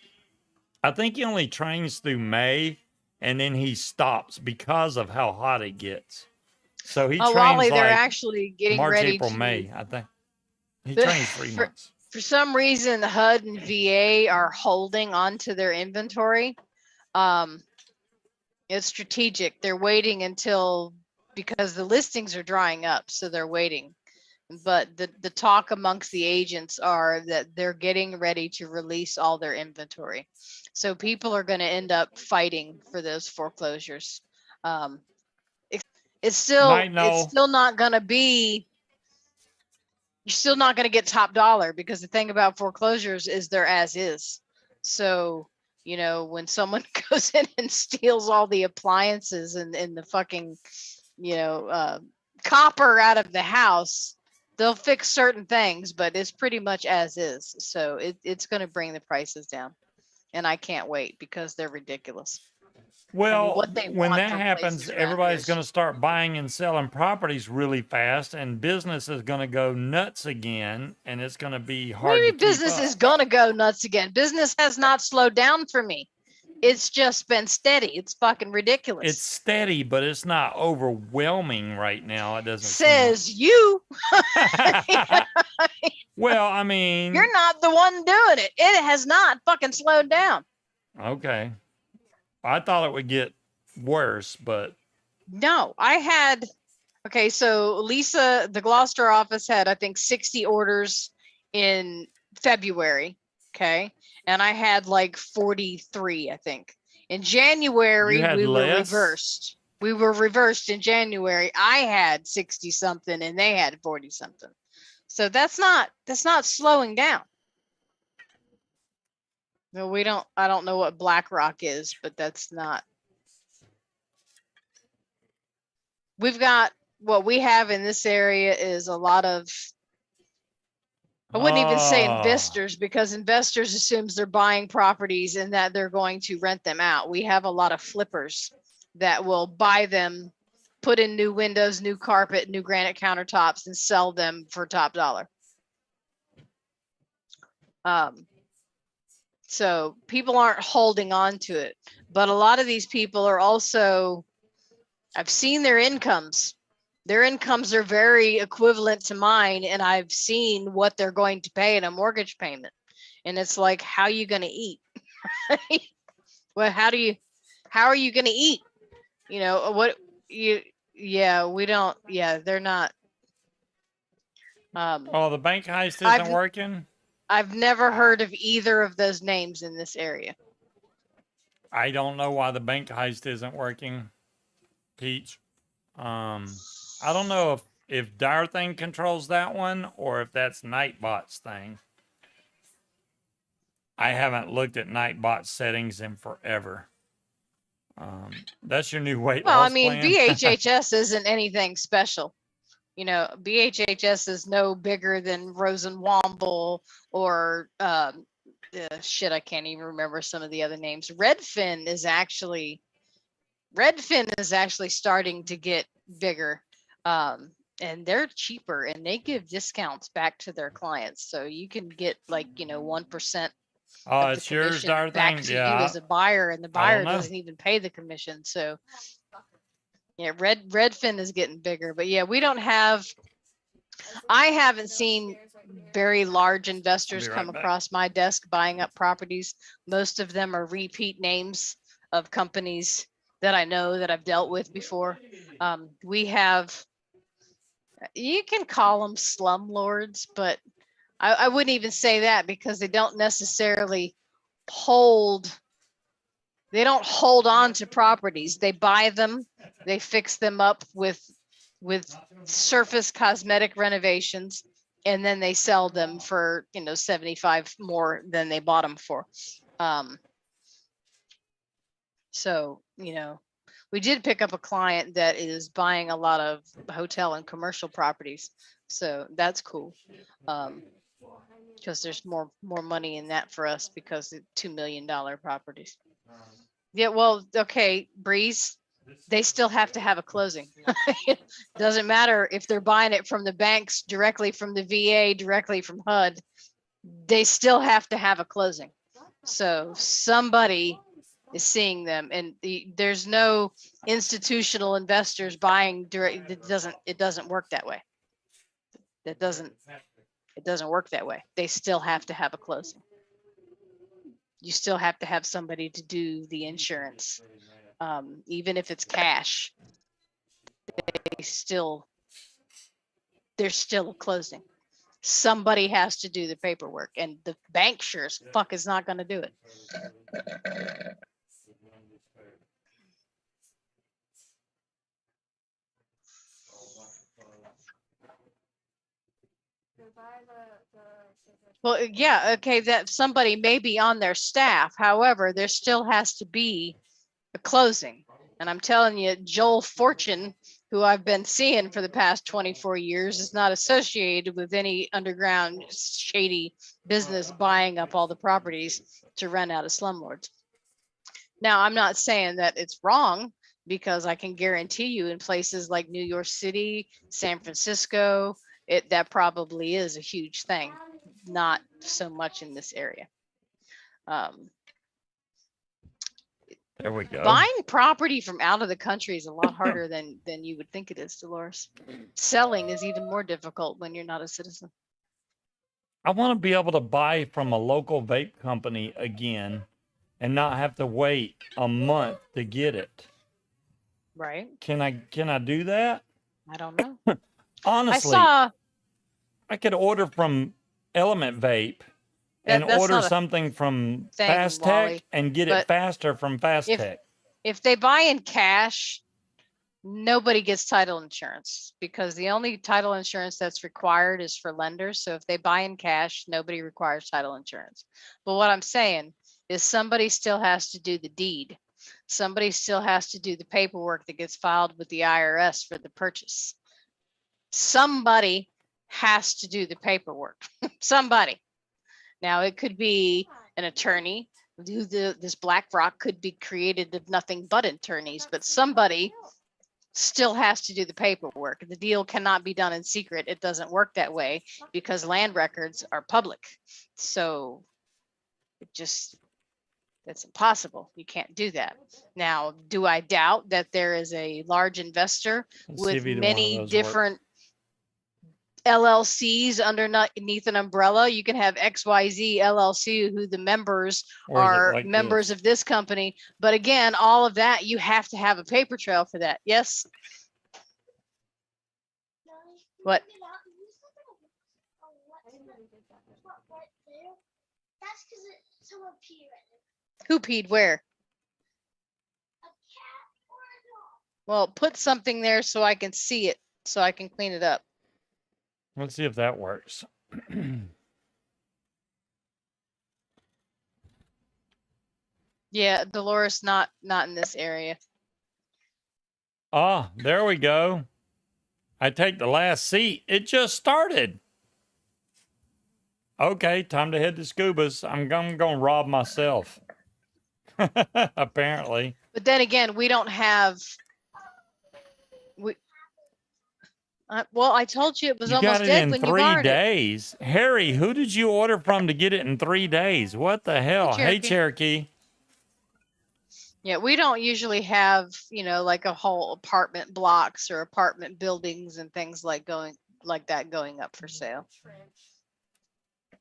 I think he only trains through May and then he stops because of how hot it gets. So he
Oh,
trains
Wally, they're
like
actually getting
March,
ready
April,
to.
May, I think. He trains 3 months.
For some reason, HUD and VA are holding on to their inventory. It's strategic. They're waiting because the listings are drying up, so they're waiting. But the talk amongst the agents are that they're getting ready to release all their inventory. So people are going to end up fighting for those foreclosures. It's still not going to be. You're still not going to get top dollar because the thing about foreclosures is they're as is. So, when someone goes in and steals all the appliances and the fucking, copper out of the house, they'll fix certain things, but it's pretty much as is. So it's going to bring the prices down. And I can't wait because they're ridiculous.
Well,
what they
when
want
that
from
happens,
places around
everybody's
here
going to start buying and selling properties really fast, and business is going to go nuts again, and it's going to be hard to
Maybe
keep
business
up.
is going to go nuts again. Business has not slowed down for me. It's just been steady. It's fucking ridiculous.
It's steady, but it's not overwhelming right now. It doesn't
Says you.
Well, I mean,
you're not the one doing it. It has not fucking slowed down.
Okay. I thought it would get worse, but
no, so Lisa, the Gloucester office had, I think, 60 orders in February. Okay. And I had like 43, I think. In January, we were reversed. We were reversed in January. I had 60 something and they had 40 something. So that's not slowing down. No, I don't know what BlackRock is, but that's not. What we have in this area is a lot of, I wouldn't even say investors, because investors assumes they're buying properties and that they're going to rent them out. We have a lot of flippers that will buy them, put in new windows, new carpet, new granite countertops, and sell them for top dollar. So people aren't holding on to it, but a lot of these people are also, I've seen their incomes. Their incomes are very equivalent to mine, and I've seen what they're going to pay in a mortgage payment. And it's like, how are you going to eat? Well, how are you going to eat? We don't, they're not.
the bank heist isn't working?
I've never heard of either of those names in this area.
I don't know why the bank heist isn't working, Peach. I don't know if Dire Thing controls that one or if that's Nightbot's thing. I haven't looked at Nightbot settings in forever. That's your new weight loss plan?
BHHS isn't anything special. BHHS is no bigger than Rosenwomble or shit, I can't even remember some of the other names. Redfin is actually starting to get bigger. And they're cheaper and they give discounts back to their clients. So you can get 1%
Oh,
of the
it's yours,
commission
darn
back
thing.
to you
Yeah,
as a buyer, and the
I don't
buyer
know.
doesn't even pay the commission. So yeah, Redfin is getting bigger, but yeah, we don't have. I haven't seen very large investors
right
come
back.
across my desk buying up properties. Most of them are repeat names of companies that I know that I've dealt with before. We have, you can call them slumlords, but I wouldn't even say that because they don't necessarily hold, they don't hold on to properties. They buy them, they fix them up with surface cosmetic renovations, and then they sell them for, 75 more than they bought them for. So, we did pick up a client that is buying a lot of hotel and commercial properties. So that's cool. Because there's more money in that for us because of $2 million properties. Yeah, well, okay, Breeze, they still have to have a closing. It doesn't matter if they're buying it from the banks, directly from the VA, directly from HUD, they still have to have a closing. So somebody is seeing them, and there's no institutional investors buying direct. It doesn't work that way. It doesn't work that way. They still have to have a closing. You still have to have somebody to do the insurance. Even if it's cash, there's still a closing. Somebody has to do the paperwork, and the bank sure as fuck is not going to do it. Well, yeah, okay, that somebody may be on their staff. However, there still has to be a closing. And I'm telling you, Joel Fortune, who I've been seeing for the past 24 years, is not associated with any underground shady business buying up all the properties to rent out of slumlords. Now, I'm not saying that it's wrong, because I can guarantee you in places like New York City, San Francisco, that probably is a huge thing. Not so much in this area.
There we go.
Buying property from out of the country is a lot harder than you would think it is, Dolores. Selling is even more difficult when you're not a citizen.
I want to be able to buy from a local vape company again and not have to wait a month to get it.
Right.
Can I do that?
I don't know.
Honestly, I could order from Element Vape and
that's
order
not a
something from
thing,
Fast
Wally,
Tech and get
but
it faster from Fast Tech.
if they buy in cash, nobody gets title insurance, because the only title insurance that's required is for lenders. So if they buy in cash, nobody requires title insurance. But what I'm saying is somebody still has to do the deed. Somebody still has to do the paperwork that gets filed with the IRS for the purchase. Somebody has to do the paperwork. Somebody. Now, it could be an attorney. This BlackRock could be created of nothing but attorneys, but somebody still has to do the paperwork. The deal cannot be done in secret. It doesn't work that way because land records are public. So that's impossible. You can't do that. Now, do I doubt that there is a large investor with many different LLCs underneath an umbrella? You can have XYZ LLC, who the members are members of this company. But again, all of that, you have to have a paper trail for that. Yes. What? Who peed where? Well, put something there so I can see it, so I can clean it up.
Let's see if that works.
Yeah, Dolores, not in this area.
Ah, there we go. I take the last seat. It just started. Okay, time to head to Scuba's. I'm going to rob myself. Apparently.
But then again, we don't have Well, I told you it was
You got
almost
it
dead
in
when you
3
borrowed it.
days. Harry, who did you order from to get it in 3 days? What the hell? Hey,
Cherokee.
Cherokee.
Yeah, we don't usually have, like a whole apartment blocks or apartment buildings and things like that going up for sale. I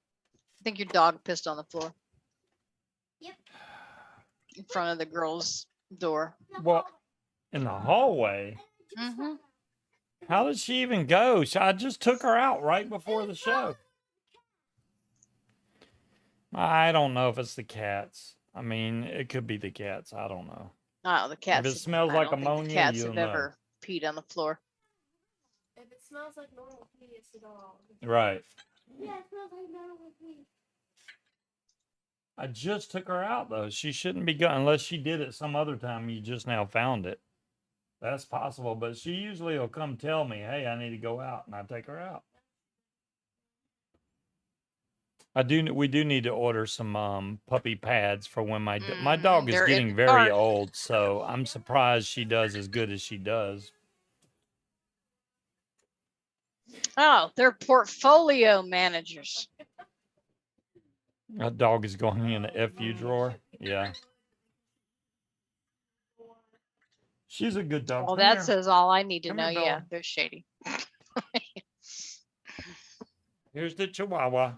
think your dog pissed on the floor.
Yep.
In front of the girl's door.
Well, in the hallway?
Mm-hmm.
How did she even go? I just took her out right before the show. I don't know if it's the cats. I mean, it could be the cats. I don't know.
Oh, the cats.
If it smells
I
like
don't think the
ammonia,
cats
you'll
have
know.
ever peed on the floor.
If it smells like normal pee, it's the dog.
Right.
Yeah, it smells like normal pee.
I just took her out, though. She shouldn't be going unless she did it some other time. You just now found it. That's possible, but she usually will come tell me, hey, I need to go out, and I take her out. We do need to order some puppy pads for when my dog is
They're in
getting
the
very
cart.
old, so I'm surprised she does as good as she does.
Oh, they're portfolio managers.
That dog is going in the FU drawer. Yeah. She's a good dog.
Well,
Come
that
here.
says all I need to
Come
know.
here,
Yeah,
Bella.
they're shady.
Here's the Chihuahua.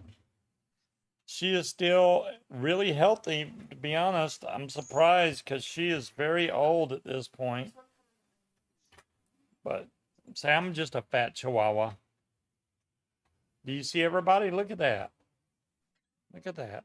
She is still really healthy, to be honest. I'm surprised because she is very old at this point. But say I'm just a fat Chihuahua. Do you see everybody? Look at that. Look at that.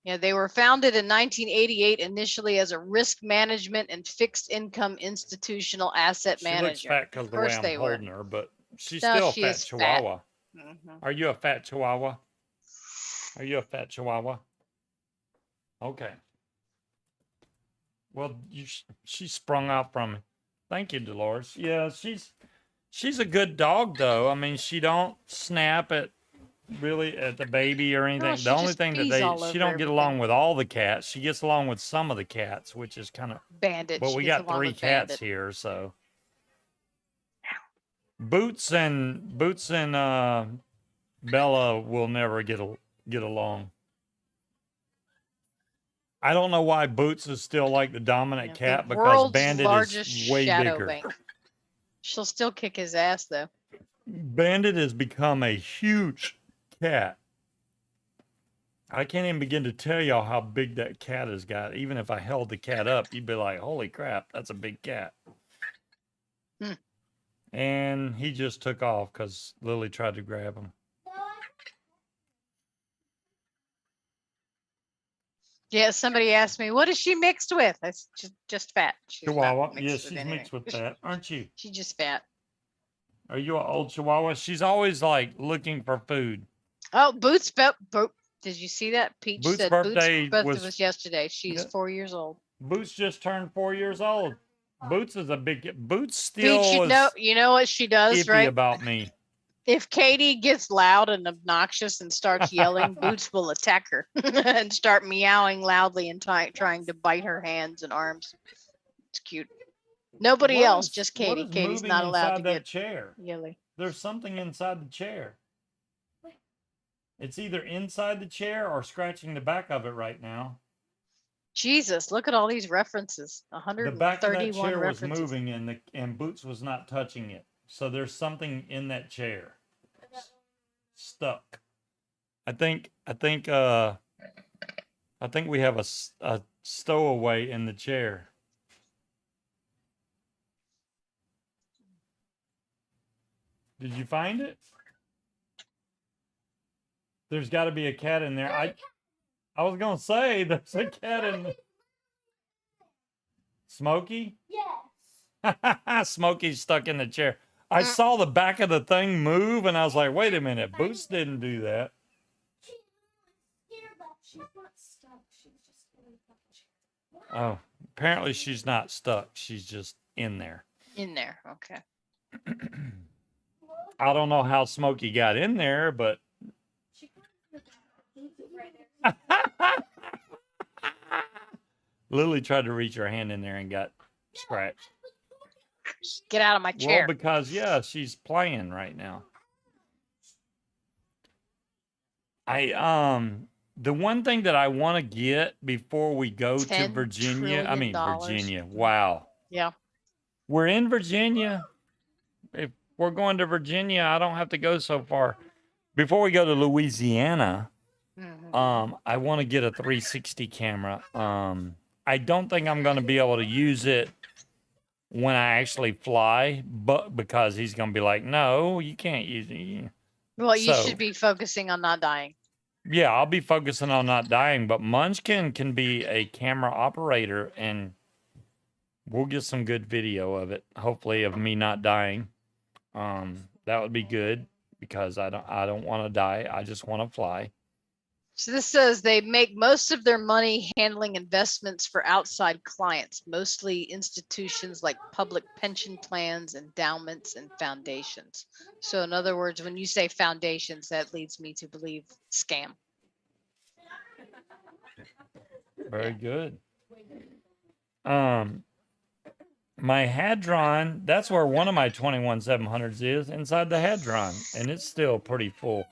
Yeah, they were founded in 1988 initially as a risk management and fixed income institutional asset
She
manager.
looks fat because of the way I'm holding her, but she's
No,
still a
she
fat
is fat.
Chihuahua.
Mhm.
Are you a fat Chihuahua? Are you a fat Chihuahua? Okay. Well, she sprung out from me. Thank you, Dolores. Yeah, she's a good dog though. I mean, she don't snap at the baby or anything.
she
The only
just
thing that
pees all
she
over
don't get
everything.
along with all the cats. She gets along with some of the cats, which is kind of.
Bandit.
Well,
She
we
gets
got
along
3
with
cats
Bandit.
here, so. Boots and Bella will never get along. I don't know why Boots is still like the dominant cat
the
because
world's
Bandit
largest
is way
shadow
bigger.
bank. She'll still kick his ass though.
Bandit has become a huge cat. I can't even begin to tell y'all how big that cat has got. Even if I held the cat up, you'd be like, holy crap, that's a big cat.
Hmm.
And he just took off because Lily tried to grab him.
Yeah, somebody asked me, what is she mixed with? I said, just fat. She's
Chihuahua.
not mixed
Yeah,
with
she's
anything.
mixed with that, aren't you?
She's just fat.
Are you an old Chihuahua? She's always like looking for food.
Oh, Boots. Did you see that? Peach
Boots'
said
birthday
Boots' birthday
was-
was yesterday. She's
Yeah.
4 years old.
Boots just turned 4 years old. Boots is a big. Boots still
Peach,
is
you know what she does,
iffy
right?
about me.
If Katie gets loud and obnoxious and starts yelling, Boots will attack her and start meowing loudly and trying to bite her hands and arms. It's cute. Nobody
What
else,
is-
just
what
Katie.
is
Katie's
moving
not allowed to
inside that
get
chair.
yelly.
There's something inside the chair. It's either inside the chair or scratching the back of it right now.
Jesus, look at all these references.
The back of that
131
chair was
references.
moving and Boots was not touching it. So there's something in that chair. Stuck. I think we have a stowaway in the chair. Did you find it? There's got to be a cat in there. I was gonna say there's a cat in. Smokey?
Yes.
Smokey's stuck in the chair. I saw the back of the thing move, and I was like, "Wait a minute, Boots didn't do that."
She's not stuck. She's just in the chair.
Oh, apparently she's not stuck. She's just in there.
In there. Okay.
I don't know how Smokey got in there, but
She right there.
Lily tried to reach her hand in there and got scratched.
Get out of my
Well,
chair.
because yeah, she's playing right now. The one thing that I want to get before we go to
$10
Virginia, I mean
trillion.
Virginia. Wow.
Yeah.
We're in Virginia. If we're going to Virginia, I don't have to go so far. Before we go to Louisiana, I want to get a 360 camera. I don't think I'm going to be able to use it when I actually fly, but because he's going to be like, no, you can't use it.
Well, you
So-
should be focusing on not dying.
Yeah, I'll be focusing on not dying, but Munchkin can be a camera operator and we'll get some good video of it, hopefully of me not dying. That would be good because I don't want to die. I just want to fly.
So this says they make most of their money handling investments for outside clients, mostly institutions like public pension plans, endowments, and foundations. So in other words, when you say foundations, that leads me to believe scam.
Very good. My Hadron, that's where one of my 21700s is, inside the Hadron, and it's still pretty full.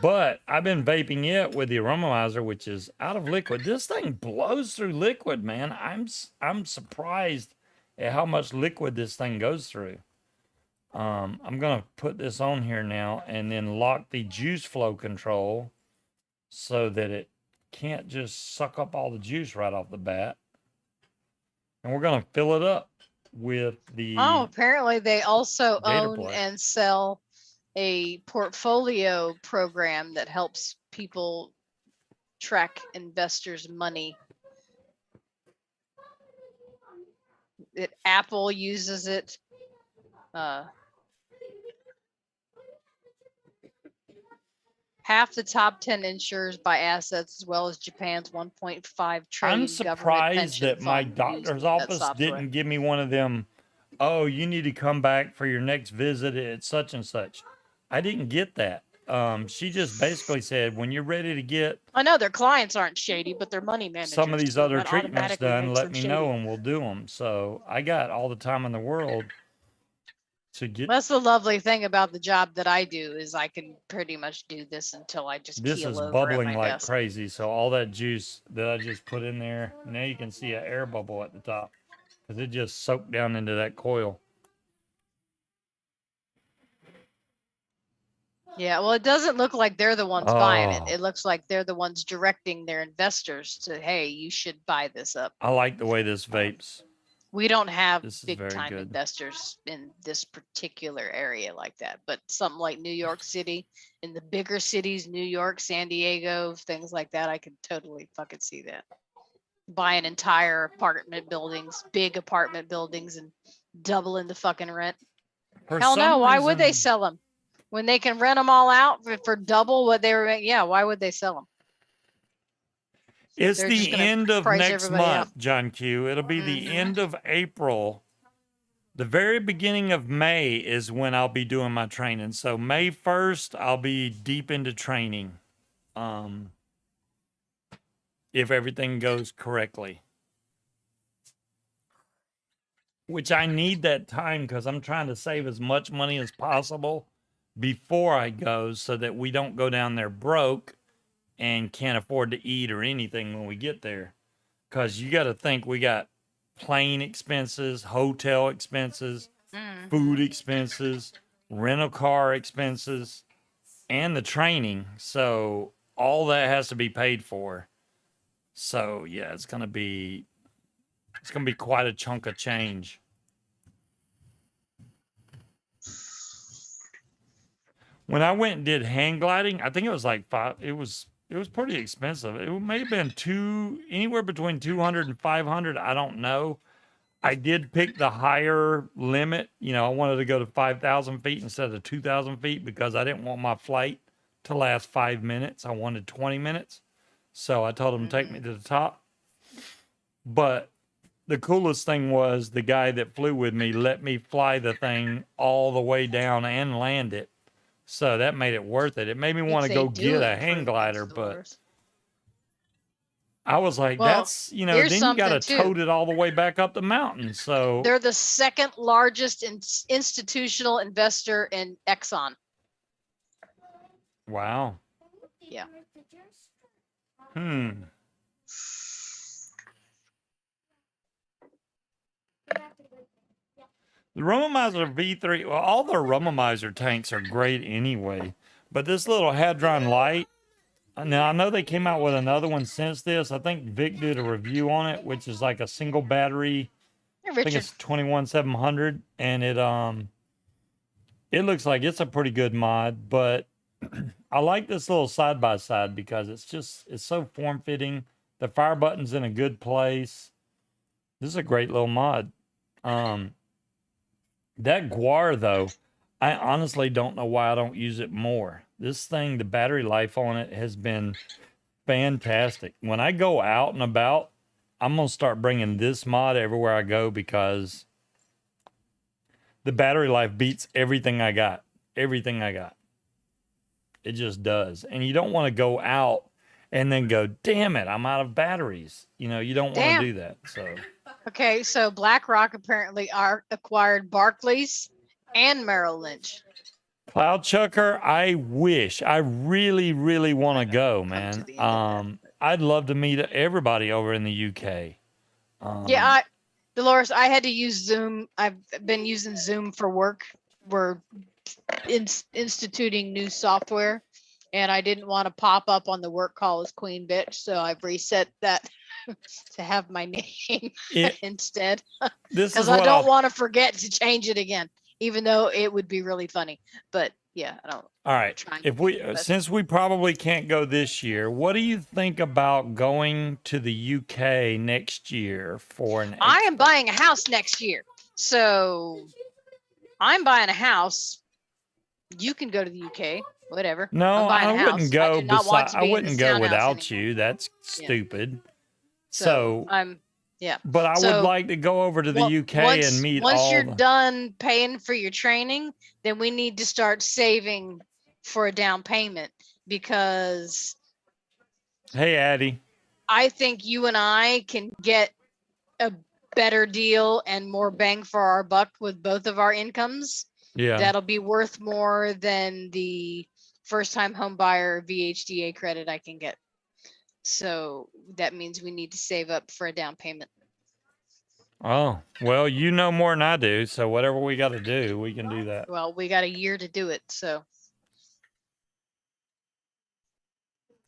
But I've been vaping it with the aromazer, which is out of liquid. This thing blows through liquid, man. I'm surprised at how much liquid this thing goes through. I'm gonna put this on here now and then lock the juice flow control so that it can't just suck up all the juice right off the bat. And we're gonna fill it up with the
Oh, apparently they also
Gator
own
Boy.
and sell a portfolio program that helps people track investors' money. Apple uses it. Half the top 10 insurers buy assets as well as Japan's 1.5 trillion
I'm
government
surprised
pension
that my
fund used
doctor's
that
office
software.
didn't give me one of them. Oh, you need to come back for your next visit at such and such. I didn't get that. She just basically said, when you're ready to get
I know their clients aren't shady, but their money managers.
some of these
so
other
that
treatments
automatically
done,
makes
let
them
me
shady.
know and we'll do them. So I got all the time in the world to get.
That's the lovely thing about the job that I do is I can pretty much do this until I just
This
keel
is
over at
bubbling
my
like
desk.
crazy. So all that juice that I just put in there, now you can see an air bubble at the top because it just soaked down into that coil.
Yeah, well, it doesn't look like they're the ones buying it.
Oh.
It looks like they're the ones directing their investors to, hey, you should buy this up.
I like the way this vapes.
We don't have
This is
big
very
time
good.
investors in this particular area like that, but something like New York City, in the bigger cities, New York, San Diego, things like that, I could totally fucking see that. Buying entire apartment buildings, big apartment buildings, and doubling the fucking rent.
For
Hell no,
some
why would they
reason-
sell them? When they can rent them all out for double what they were making, yeah, why would they sell them?
It's
They're just
the
gonna
end of
price
next
everybody out.
month, John Q. It'll be the
Mhm.
end of April. The very beginning of May is when I'll be doing my training. So May 1st, I'll be deep into training. If everything goes correctly. Which I need that time because I'm trying to save as much money as possible before I go so that we don't go down there broke and can't afford to eat or anything when we get there. Because you got to think we got plane expenses, hotel expenses, food expenses, rental car expenses, and the training. So all that has to be paid for. So yeah, it's gonna be quite a chunk of change. When I went and did hang gliding, I think it was like it was pretty expensive. It may have been anywhere between 200 and 500. I don't know. I did pick the higher limit. You know, I wanted to go to 5,000 feet instead of 2,000 feet because I didn't want my flight to last 5 minutes. I wanted 20 minutes. So I told him to take me to the top. But the coolest thing was the guy that flew with me let me fly the thing all the way down and land it. So that made it worth it. It made me want to go get a hang glider, but I was like,
Well,
that's,
here's
then you got to
something, too.
tote it all the way back up the mountain. So,
They're the second largest institutional investor in Exxon.
wow.
Yeah.
Hmm. The Rummamizer V3, well, all the Rummamizer tanks are great anyway. But this little Hadron Light, now I know they came out with another one since this. I think Vic did a review on it, which is like a single battery.
Hey,
I think
Richard.
it's 21700, and it looks like it's a pretty good mod. But I like this little side by side because it's so form fitting. The fire button's in a good place. This is a great little mod. That Guar, though, I honestly don't know why I don't use it more. This thing, the battery life on it has been fantastic. When I go out and about, I'm going to start bringing this mod everywhere I go because the battery life beats everything I got. Everything I got. It just does. And you don't want to go out and then go, damn it, I'm out of batteries. You don't want
Damn.
to do that. So.
Okay, so BlackRock apparently acquired Barclays and Merrill Lynch.
Cloud Chucker, I wish. I really, really want to go, man.
the end of
I'd love to meet everybody over in the UK.
Yeah, Dolores, I had to use Zoom. I've been using Zoom for work. We're instituting new software, and I didn't want to pop up on the work call as Queen Bitch, so I've reset that to have my name instead.
This is
Because I don't want to forget to change it again, even though it would be really funny. But yeah, I don't.
All right. If we, since we probably can't go this year, what do you think about going to the UK next year for an?
I am buying a house next year, so I'm buying a house. You can go to the UK, whatever.
No, I wouldn't go. I wouldn't go without
anymore.
you. That's stupid.
So
Yeah. But I would like to go over to the UK and meet
Once you're done paying for your training, then we need to start saving for a down payment because.
Hey, Addie.
I think you and I can get a better deal and more bang for our buck with both of our incomes.
Yeah.
That'll be worth more than the first time home buyer VHDA credit I can get. So that means we need to save up for a down payment.
Oh, well, you know more than I do. So whatever we got to do, we can do that.
Well, we got a year to do it. So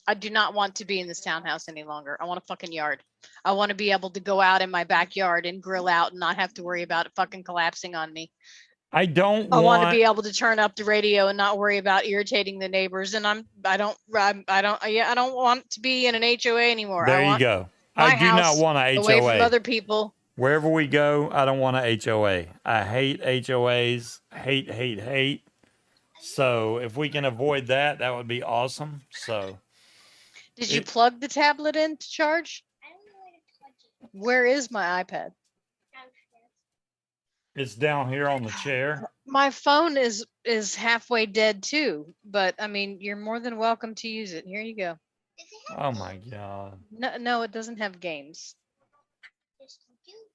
I do not want to be in this townhouse any longer. I want a fucking yard. I want to be able to go out in my backyard and grill out and not have to worry about it fucking collapsing on me.
I
want to be able to turn up the radio and not worry about irritating the neighbors. And I don't want to be in an HOA anymore.
There you go. I do not want a HOA.
Away from other people.
Wherever we go, I don't want a HOA. I hate HOAs. Hate. So if we can avoid that, that would be awesome. So.
Did you plug the tablet in to charge?
I don't know where to plug it.
Where is my iPad?
It's down here on the chair.
My phone is halfway dead too, but I mean, you're more than welcome to use it. Here you go.
Oh my God.
No, it doesn't have games.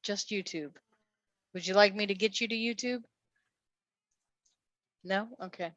Just YouTube. Would you like me to get you to YouTube? No? Okay.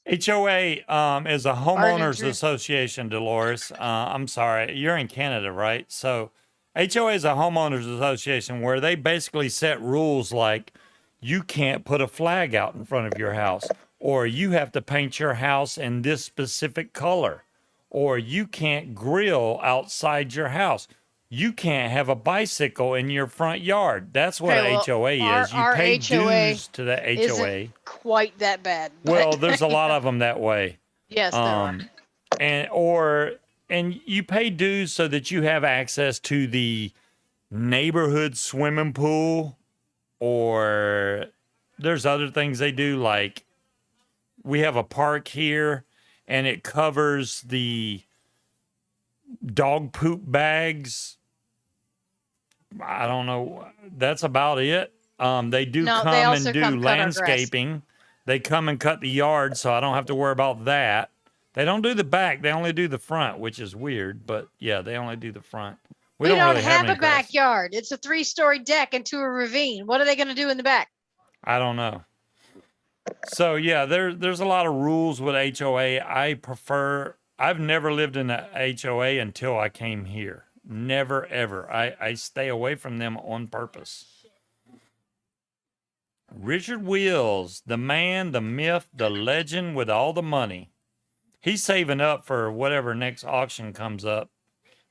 HOA is a homeowners
Drew.
association, Dolores. I'm sorry, you're in Canada, right? So HOA is a homeowners association where they basically set rules like you can't put a flag out in front of your house, or you have to paint your house in this specific color, or you can't grill outside your house. You can't have a bicycle in your front yard. That's what a HOA is. You pay dues to the HOA.
Isn't quite that bad.
Well, there's a lot of them that way.
Yes, there are.
And you pay dues so that you have access to the neighborhood swimming pool, or there's other things they do, like we have a park here and it covers the dog poop bags. I don't know. That's about it. They do come and do landscaping. They come and cut the yard, so I don't have to worry about that. They don't do the back. They only do the front, which is weird. But yeah, they only do the front.
We don't
really
have a
any grass.
backyard. It's a 3-story deck into a ravine. What are they going to do in the back?
I don't know. So yeah, there's a lot of rules with HOA. I've never lived in a HOA until I came here. Never ever. I stay away from them on purpose. Richard Wheels, the man, the myth, the legend with all the money. He's saving up for whatever next auction comes up.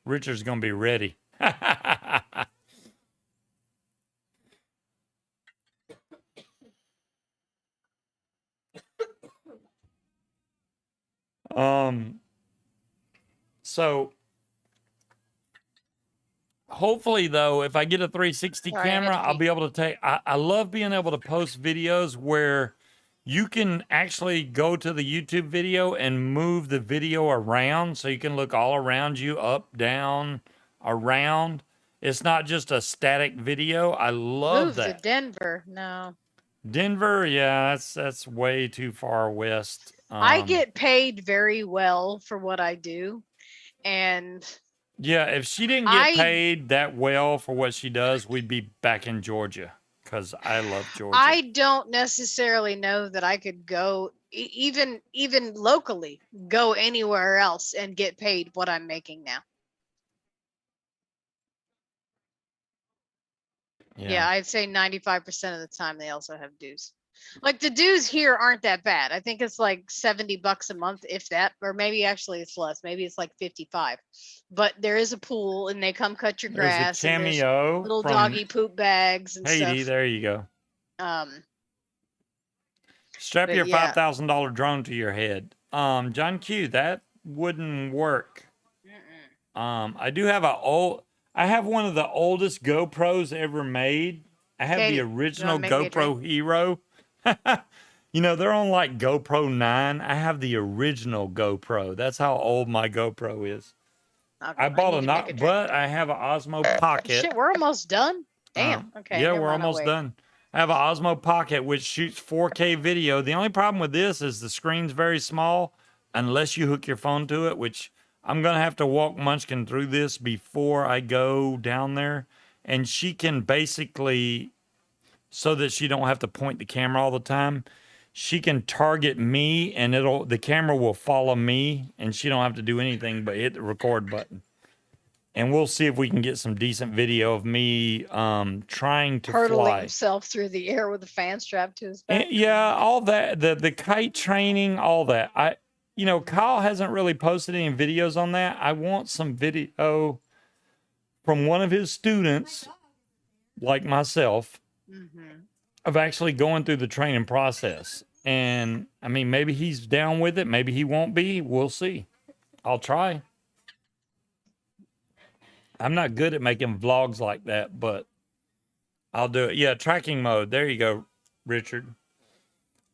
Richard's gonna be ready. So hopefully though, if I get a 360
Sorry, I had
camera,
to
I'll
pee.
be able to take, I love being able to post videos where you can actually go to the YouTube video and move the video around so you can look all around you, up, down, around. It's not just a static video. I love
Move to
that.
Denver. No.
Denver, yeah, that's way too far west.
I get paid very well for what I do. And
Yeah, if she didn't get paid that well for what she does, we'd be back in Georgia because I love Georgia.
I don't necessarily know that I could go even locally, go anywhere else and get paid what I'm making now. Yeah, I'd say 95% of the time they also have dues. Like the dues here aren't that bad. I think it's like $70 a month, if that, or maybe actually it's less. Maybe it's like 55. But there is a pool and they come cut your grass.
There's a
and there's
cameo
little
from
doggy poop bags and
Haiti.
stuff.
There you go. Strap
but
your
yeah.
$5,000 drone to your head. John Q, that wouldn't work. I do have I have one of the oldest GoPros ever made. I have
Katie,
the
you wanna
original
make me a
GoPro Hero. You know, they're on like GoPro 9. I have the original GoPro. That's how old my GoPro is. I bought but I have an Osmo Pocket.
Shit, we're almost done. Damn. Okay.
Yeah,
never
we're
mind, I'll
almost
wait.
done. I have an Osmo Pocket which shoots 4K video. The only problem with this is the screen's very small unless you hook your phone to it, which I'm going to have to walk Munchkin through this before I go down there. And she can basically, so that she don't have to point the camera all the time, she can target me and the camera will follow me and she don't have to do anything but hit the record button. And we'll see if we can get some decent video of me trying to
Hurtling
fly.
himself through the air with a fan strapped to his back.
And, yeah, all that, the kite training, all that. Kyle hasn't really posted any videos on that. I want some video from one of his students, like myself, of actually going through the training process. And I mean, maybe he's down with it. Maybe he won't be. We'll see. I'll try. I'm not good at making vlogs like that, but I'll do it. Yeah, tracking mode. There you go, Richard.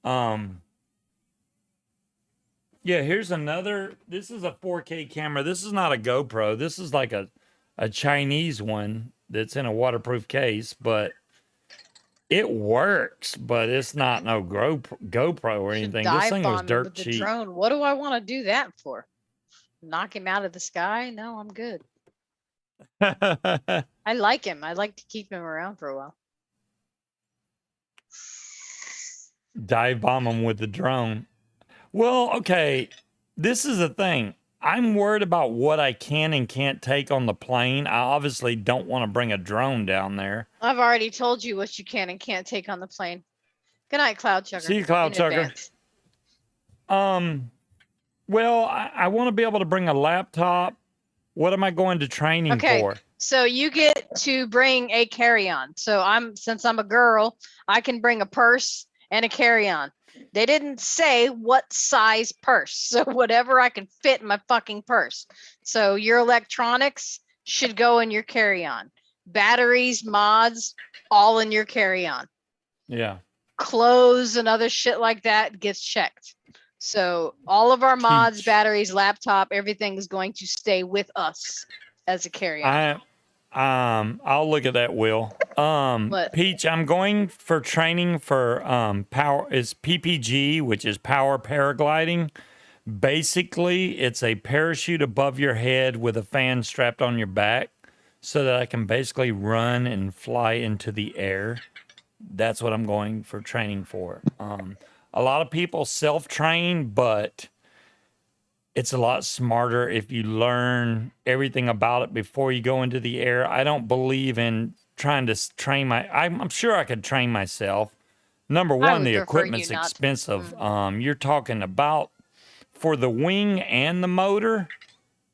Yeah, here's another. This is a 4K camera. This is not a GoPro. This is like a Chinese one that's in a waterproof case, but it works, but it's not no GoPro or anything. This thing was dirt cheap.
Drone. What do I want to do that for? Knock him out of the sky? No, I'm good. I like him. I like to keep him around for a while.
Dive bomb him with the drone. Well, okay. This is the thing. I'm worried about what I can and can't take on the plane. I obviously don't want to bring a drone down there.
I've already told you what you can and can't take on the plane. Good night, Cloud Chugger.
See you, Cloud Chugger. Well, I want to be able to bring a laptop. What am I going to training for?
So you get to bring a carry-on. So since I'm a girl, I can bring a purse and a carry-on. They didn't say what size purse. So whatever I can fit in my fucking purse. So your electronics should go in your carry-on. Batteries, mods, all in your carry-on.
Yeah.
Clothes and other shit like that gets checked. So all of our mods, batteries, laptop, everything is going to stay with us as a carry-on.
I'll look at that, Will. Peach, I'm going for training for power is PPG, which is power paragliding, Basically, it's a parachute above your head with a fan strapped on your back so that I can basically run and fly into the air. That's what I'm going for training for. A lot of people self-train, but it's a lot smarter if you learn everything about it before you go into the air. I don't believe in trying to train I'm sure I could train myself. Number
I
one,
would
the
prefer you
equipment's
not to.
expensive. You're talking about for the wing and the motor,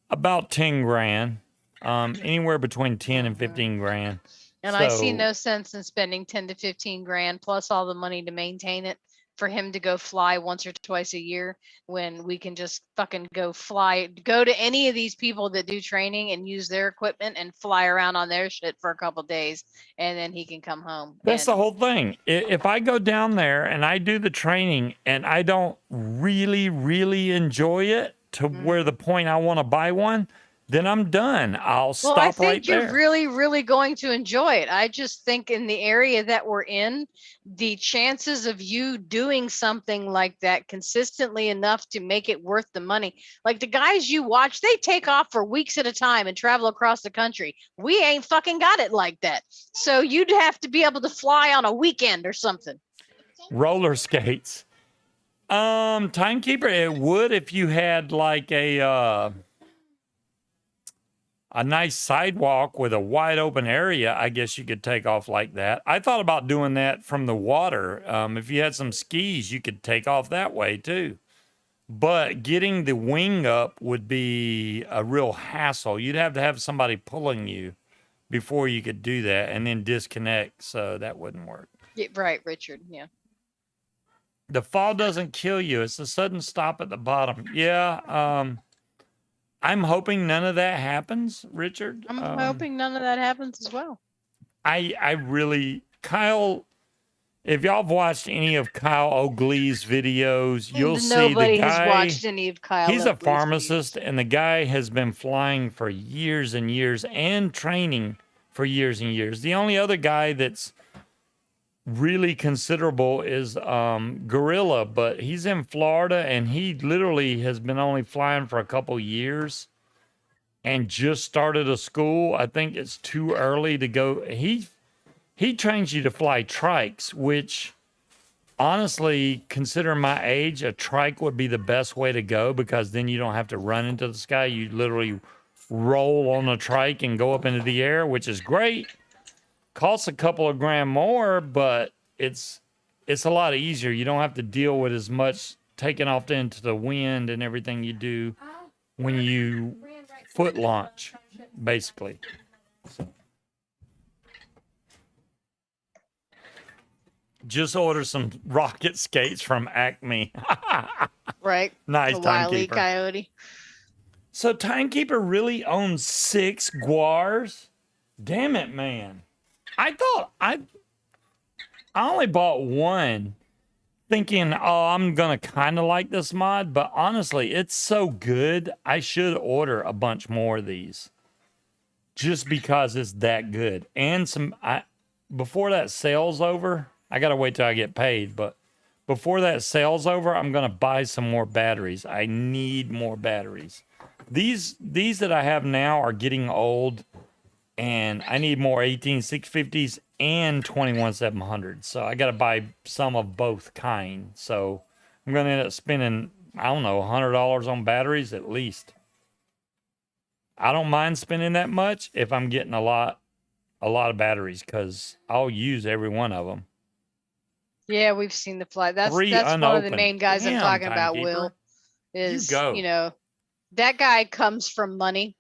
about 10 grand. Anywhere between 10 and 15 grand.
And I see
So-
no sense in spending 10 to 15 grand plus all the money to maintain it for him to go fly once or twice a year when we can just fucking go to any of these people that do training and use their equipment and fly around on their shit for a couple days and then he can come home.
That's the
And
whole thing. If I go down there and I do the training and I don't really, really enjoy it to where the point I want to buy one, then I'm done. I'll
Well,
stop
I think
right
you're
there.
really, really going to enjoy it. I just think in the area that we're in, the chances of you doing something like that consistently enough to make it worth the money. Like the guys you watch, they take off for weeks at a time and travel across the country. We ain't fucking got it like that. So you'd have to be able to fly on a weekend or something.
Roller skates. Timekeeper, it would if you had like a nice sidewalk with a wide open area. I guess you could take off like that. I thought about doing that from the water. If you had some skis, you could take off that way too. But getting the wing up would be a real hassle. You'd have to have somebody pulling you before you could do that and then disconnect. So that wouldn't work.
Yeah, right, Richard. Yeah.
The fall doesn't kill you. It's a sudden stop at the bottom. Yeah. I'm hoping none of that happens, Richard.
I'm hoping none of that happens as well.
I really, Kyle, if y'all have watched any of Kyle Oakley's videos, you'll see the
Nobody has
guy,
watched any of Kyle.
he's a
Oakley's
pharmacist,
videos.
and the guy has been flying for years and years and training for years and years. The only other guy that's really considerable is Gorilla, but he's in Florida and he literally has been only flying for a couple years and just started a school. I think it's too early to go. He trains you to fly trikes, which honestly, considering my age, a trike would be the best way to go because then you don't have to run into the sky. You literally roll on a trike and go up into the air, which is great. Costs a couple of grand more, but it's a lot easier. You don't have to deal with as much taking off into the wind and everything you do when you foot launch, basically. So. Just order some rocket skates from Acme.
Right.
Nice,
The Wile E.
Timekeeper.
Coyote.
So Timekeeper really owns 6 guars? Damn it, man. I thought I only bought one thinking, oh, I'm going to kind of like this mod. But honestly, it's so good. I should order a bunch more of these just because it's that good. And before that sale's over, I got to wait till I get paid. But before that sale's over, I'm going to buy some more batteries. I need more batteries. These that I have now are getting old. And I need more 18650s and 21700s. So I got to buy some of both kind. So I'm going to end up spending, I don't know, $100 on batteries at least. I don't mind spending that much if I'm getting a lot of batteries because I'll use every one of them.
Yeah, we've seen the fly. That's
3
one of the
unopened.
main guys
Damn,
I'm talking about.
Timekeeper.
Will is
go.
that guy comes from money,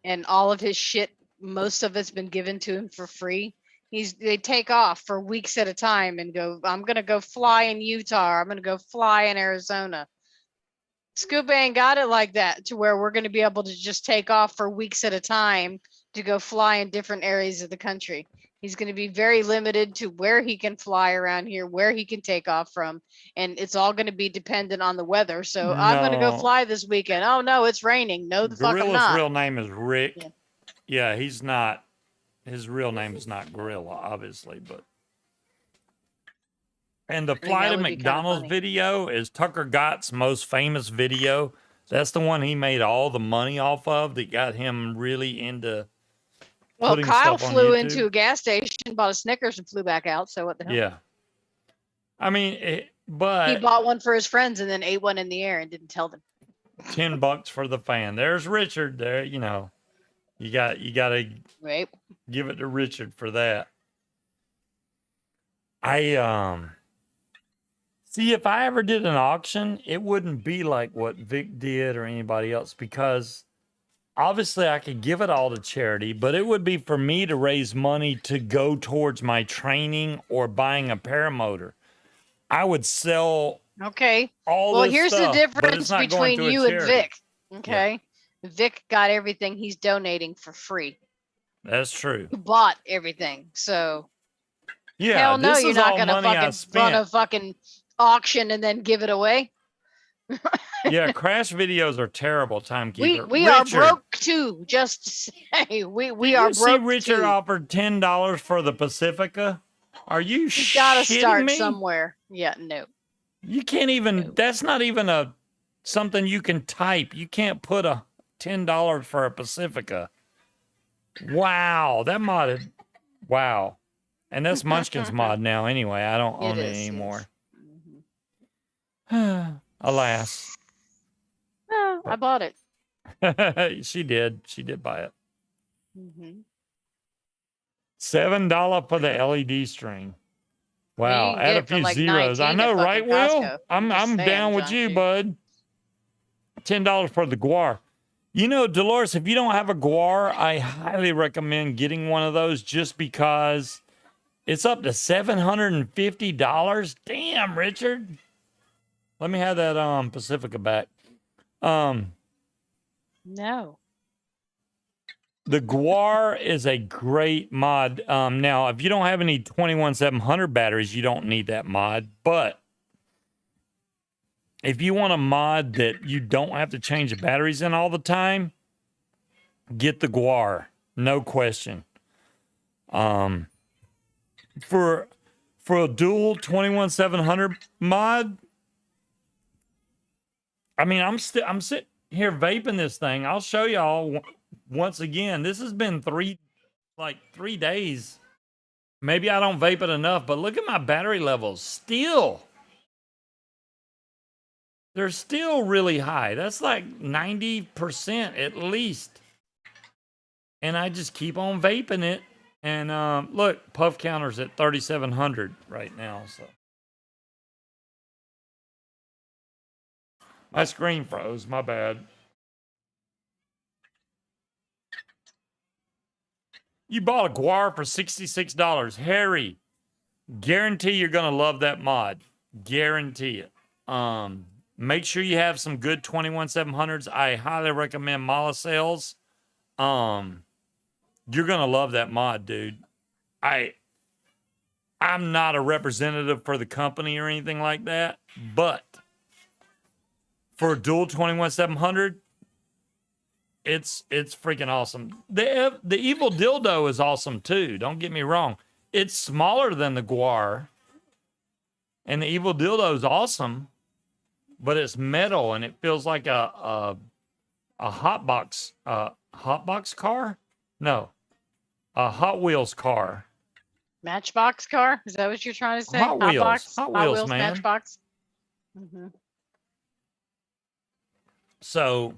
and all of his shit, most of it's been given to him for free. They take off for weeks at a time and go. I'm gonna go fly in Utah. I'm gonna go fly in Arizona. Scuba ain't got it like that to where we're gonna be able to just take off for weeks at a time to go fly in different areas of the country. He's going to be very limited to where he can fly around here, where he can take off from, and it's all going to be dependent on the weather. So I'm going to go
No.
fly this weekend. Oh no, it's raining. No, the fuck I'm
Gorilla's
not.
real name is Rick.
Yeah.
Yeah, he's not. His real name is not Gorilla, obviously, but And the
think
Flight
that
of
would be kinda
McDonald's
funny.
video is Tucker Gott's most famous video. That's the one he made all the money off of that got him really into
Well,
putting
Kyle
stuff on
flew
YouTube.
into a gas station, bought a Snickers, and flew back out. So what the hell?
Yeah. I mean,
He
but
bought one for his friends and then ate one in the air and didn't tell them.
$10 for the fan. There's Richard there, you know. You got to
Right.
give it to Richard for that. I see, if I ever did an auction, it wouldn't be like what Vic did or anybody else, because obviously I could give it all to charity, but it would be for me to raise money to go towards my training or buying a paramotor. I would sell
Okay.
all
Well,
this
here's
stuff,
the
but it's
difference
not going
between
to a
you and
charity.
Vic. Okay. Vic got everything he's donating for free.
That's true.
You bought everything. So
Yeah,
hell no,
this
you're
is
not
all
gonna
money I
fucking run
spent.
a fucking auction and then give it away.
Yeah, crash videos are terrible, timekeeper.
We are
Richard,
broke too. Just to say we
did
are
you see
broke
Richard
too.
offered $10 for the Pacifica? Are you
You gotta
shitting
start
me?
somewhere. Yeah, no.
You can't even.
No.
That's not even a something you can type. You can't put a $10 for a Pacifica. Wow, that modded. Wow, and that's Munchkin's mod now. Anyway, I don't own it
is,
anymore.
Mhm.
Alas,
No, I bought it.
she did. She did buy it.
Mhm.
$7 for the LED string. Wow,
you can
add
get
a
it for
few
like
zeros. I
19
know,
at
right,
fucking
Will?
Costco.
I'm
just saying,
down with
John
you,
Shoe.
bud. $10 for the guar. You know, Dolores, if you don't have a guar, I highly recommend getting one of those, just because it's up to $750. Damn, Richard. Let me have that Pacifica back.
No.
The guar is a great mod. Now, if you don't have any 21700 batteries, you don't need that mod. But if you want a mod that you don't have to change the batteries in all the time, get the guar. No question. For a dual 21700 mod, I mean, I'm sitting here vaping this thing. I'll show y'all once again. This has been 3 days. Maybe I don't vape it enough, but look at my battery levels. Still, they're still really high. That's like 90% at least. And I just keep on vaping it. And look, puff counter's at 3,700 right now. So my screen froze. My bad. You bought a guar for $66. Harry, guarantee you're going to love that mod. Guarantee it. Make sure you have some good 21700s. I highly recommend Molosales. You're going to love that mod, dude. I'm not a representative for the company or anything like that, but for a dual 21700, it's freaking awesome. The evil dildo is awesome too. Don't get me wrong. It's smaller than the guar, and the evil dildo is awesome, but it's metal and it feels like a hotbox car. No, a Hot Wheels car.
Matchbox car? Is that what you're trying to say?
Hot Wheels.
Box?
Hot Wheels, man.
Matchbox? Mm-hmm.
So,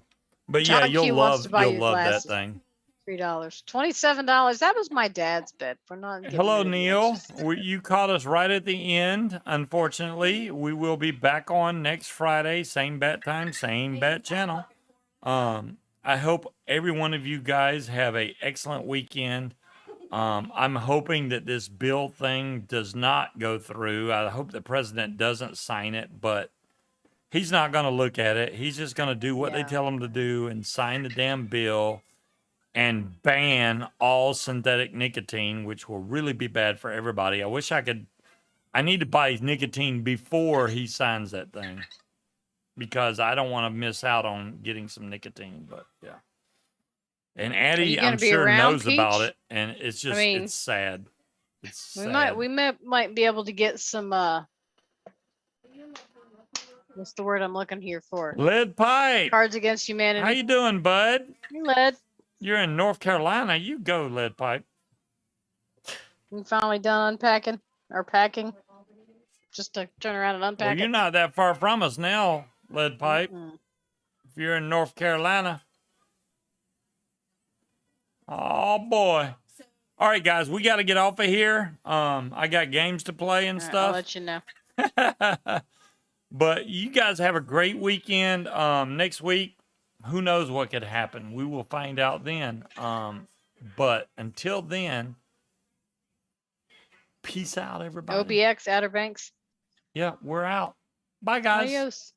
but yeah,
John
you'll
Q wants to buy
love
your
that
glasses.
thing.
$3. $27. That was my dad's bet. We're not getting
Hello,
rid of the
Neil.
extras.
You caught us right at the end. Unfortunately, we will be back on next Friday, same bat time, same bat channel. I hope every one of you guys have an excellent weekend. I'm hoping that this bill thing does not go through. I hope the president doesn't sign it, but he's not going to look at it. He's just going to do what they
Yeah.
tell him to do and sign the damn bill and ban all synthetic nicotine, which will really be bad for everybody. I need to buy nicotine before he signs that thing, because I don't want to miss out on getting some nicotine. But yeah. And Addie,
gonna
I'm
be
sure,
around,
knows about
Peach?
it, and it's just
mean,
it's sad. It's
We
sad.
might be able to get some What's the word I'm looking here for?
Lead pipe.
Cards Against
How
Humanity.
you doing, bud?
You led.
You're in North Carolina. You go, lead pipe.
You finally done unpacking or packing? Just to turn around and
Well,
unpack
you're
it.
not that far from us now, lead pipe.
Mm.
If you're in North Carolina. Oh boy. All right, guys, we got to get off of here. I got games to play and
All right, I'll
stuff.
let you know.
But you guys have a great weekend. Next week, who knows what could happen? We will find out then. But until then, peace out, everybody.
OBX, Outer Banks.
Yeah, we're out. Bye, guys.
Adios.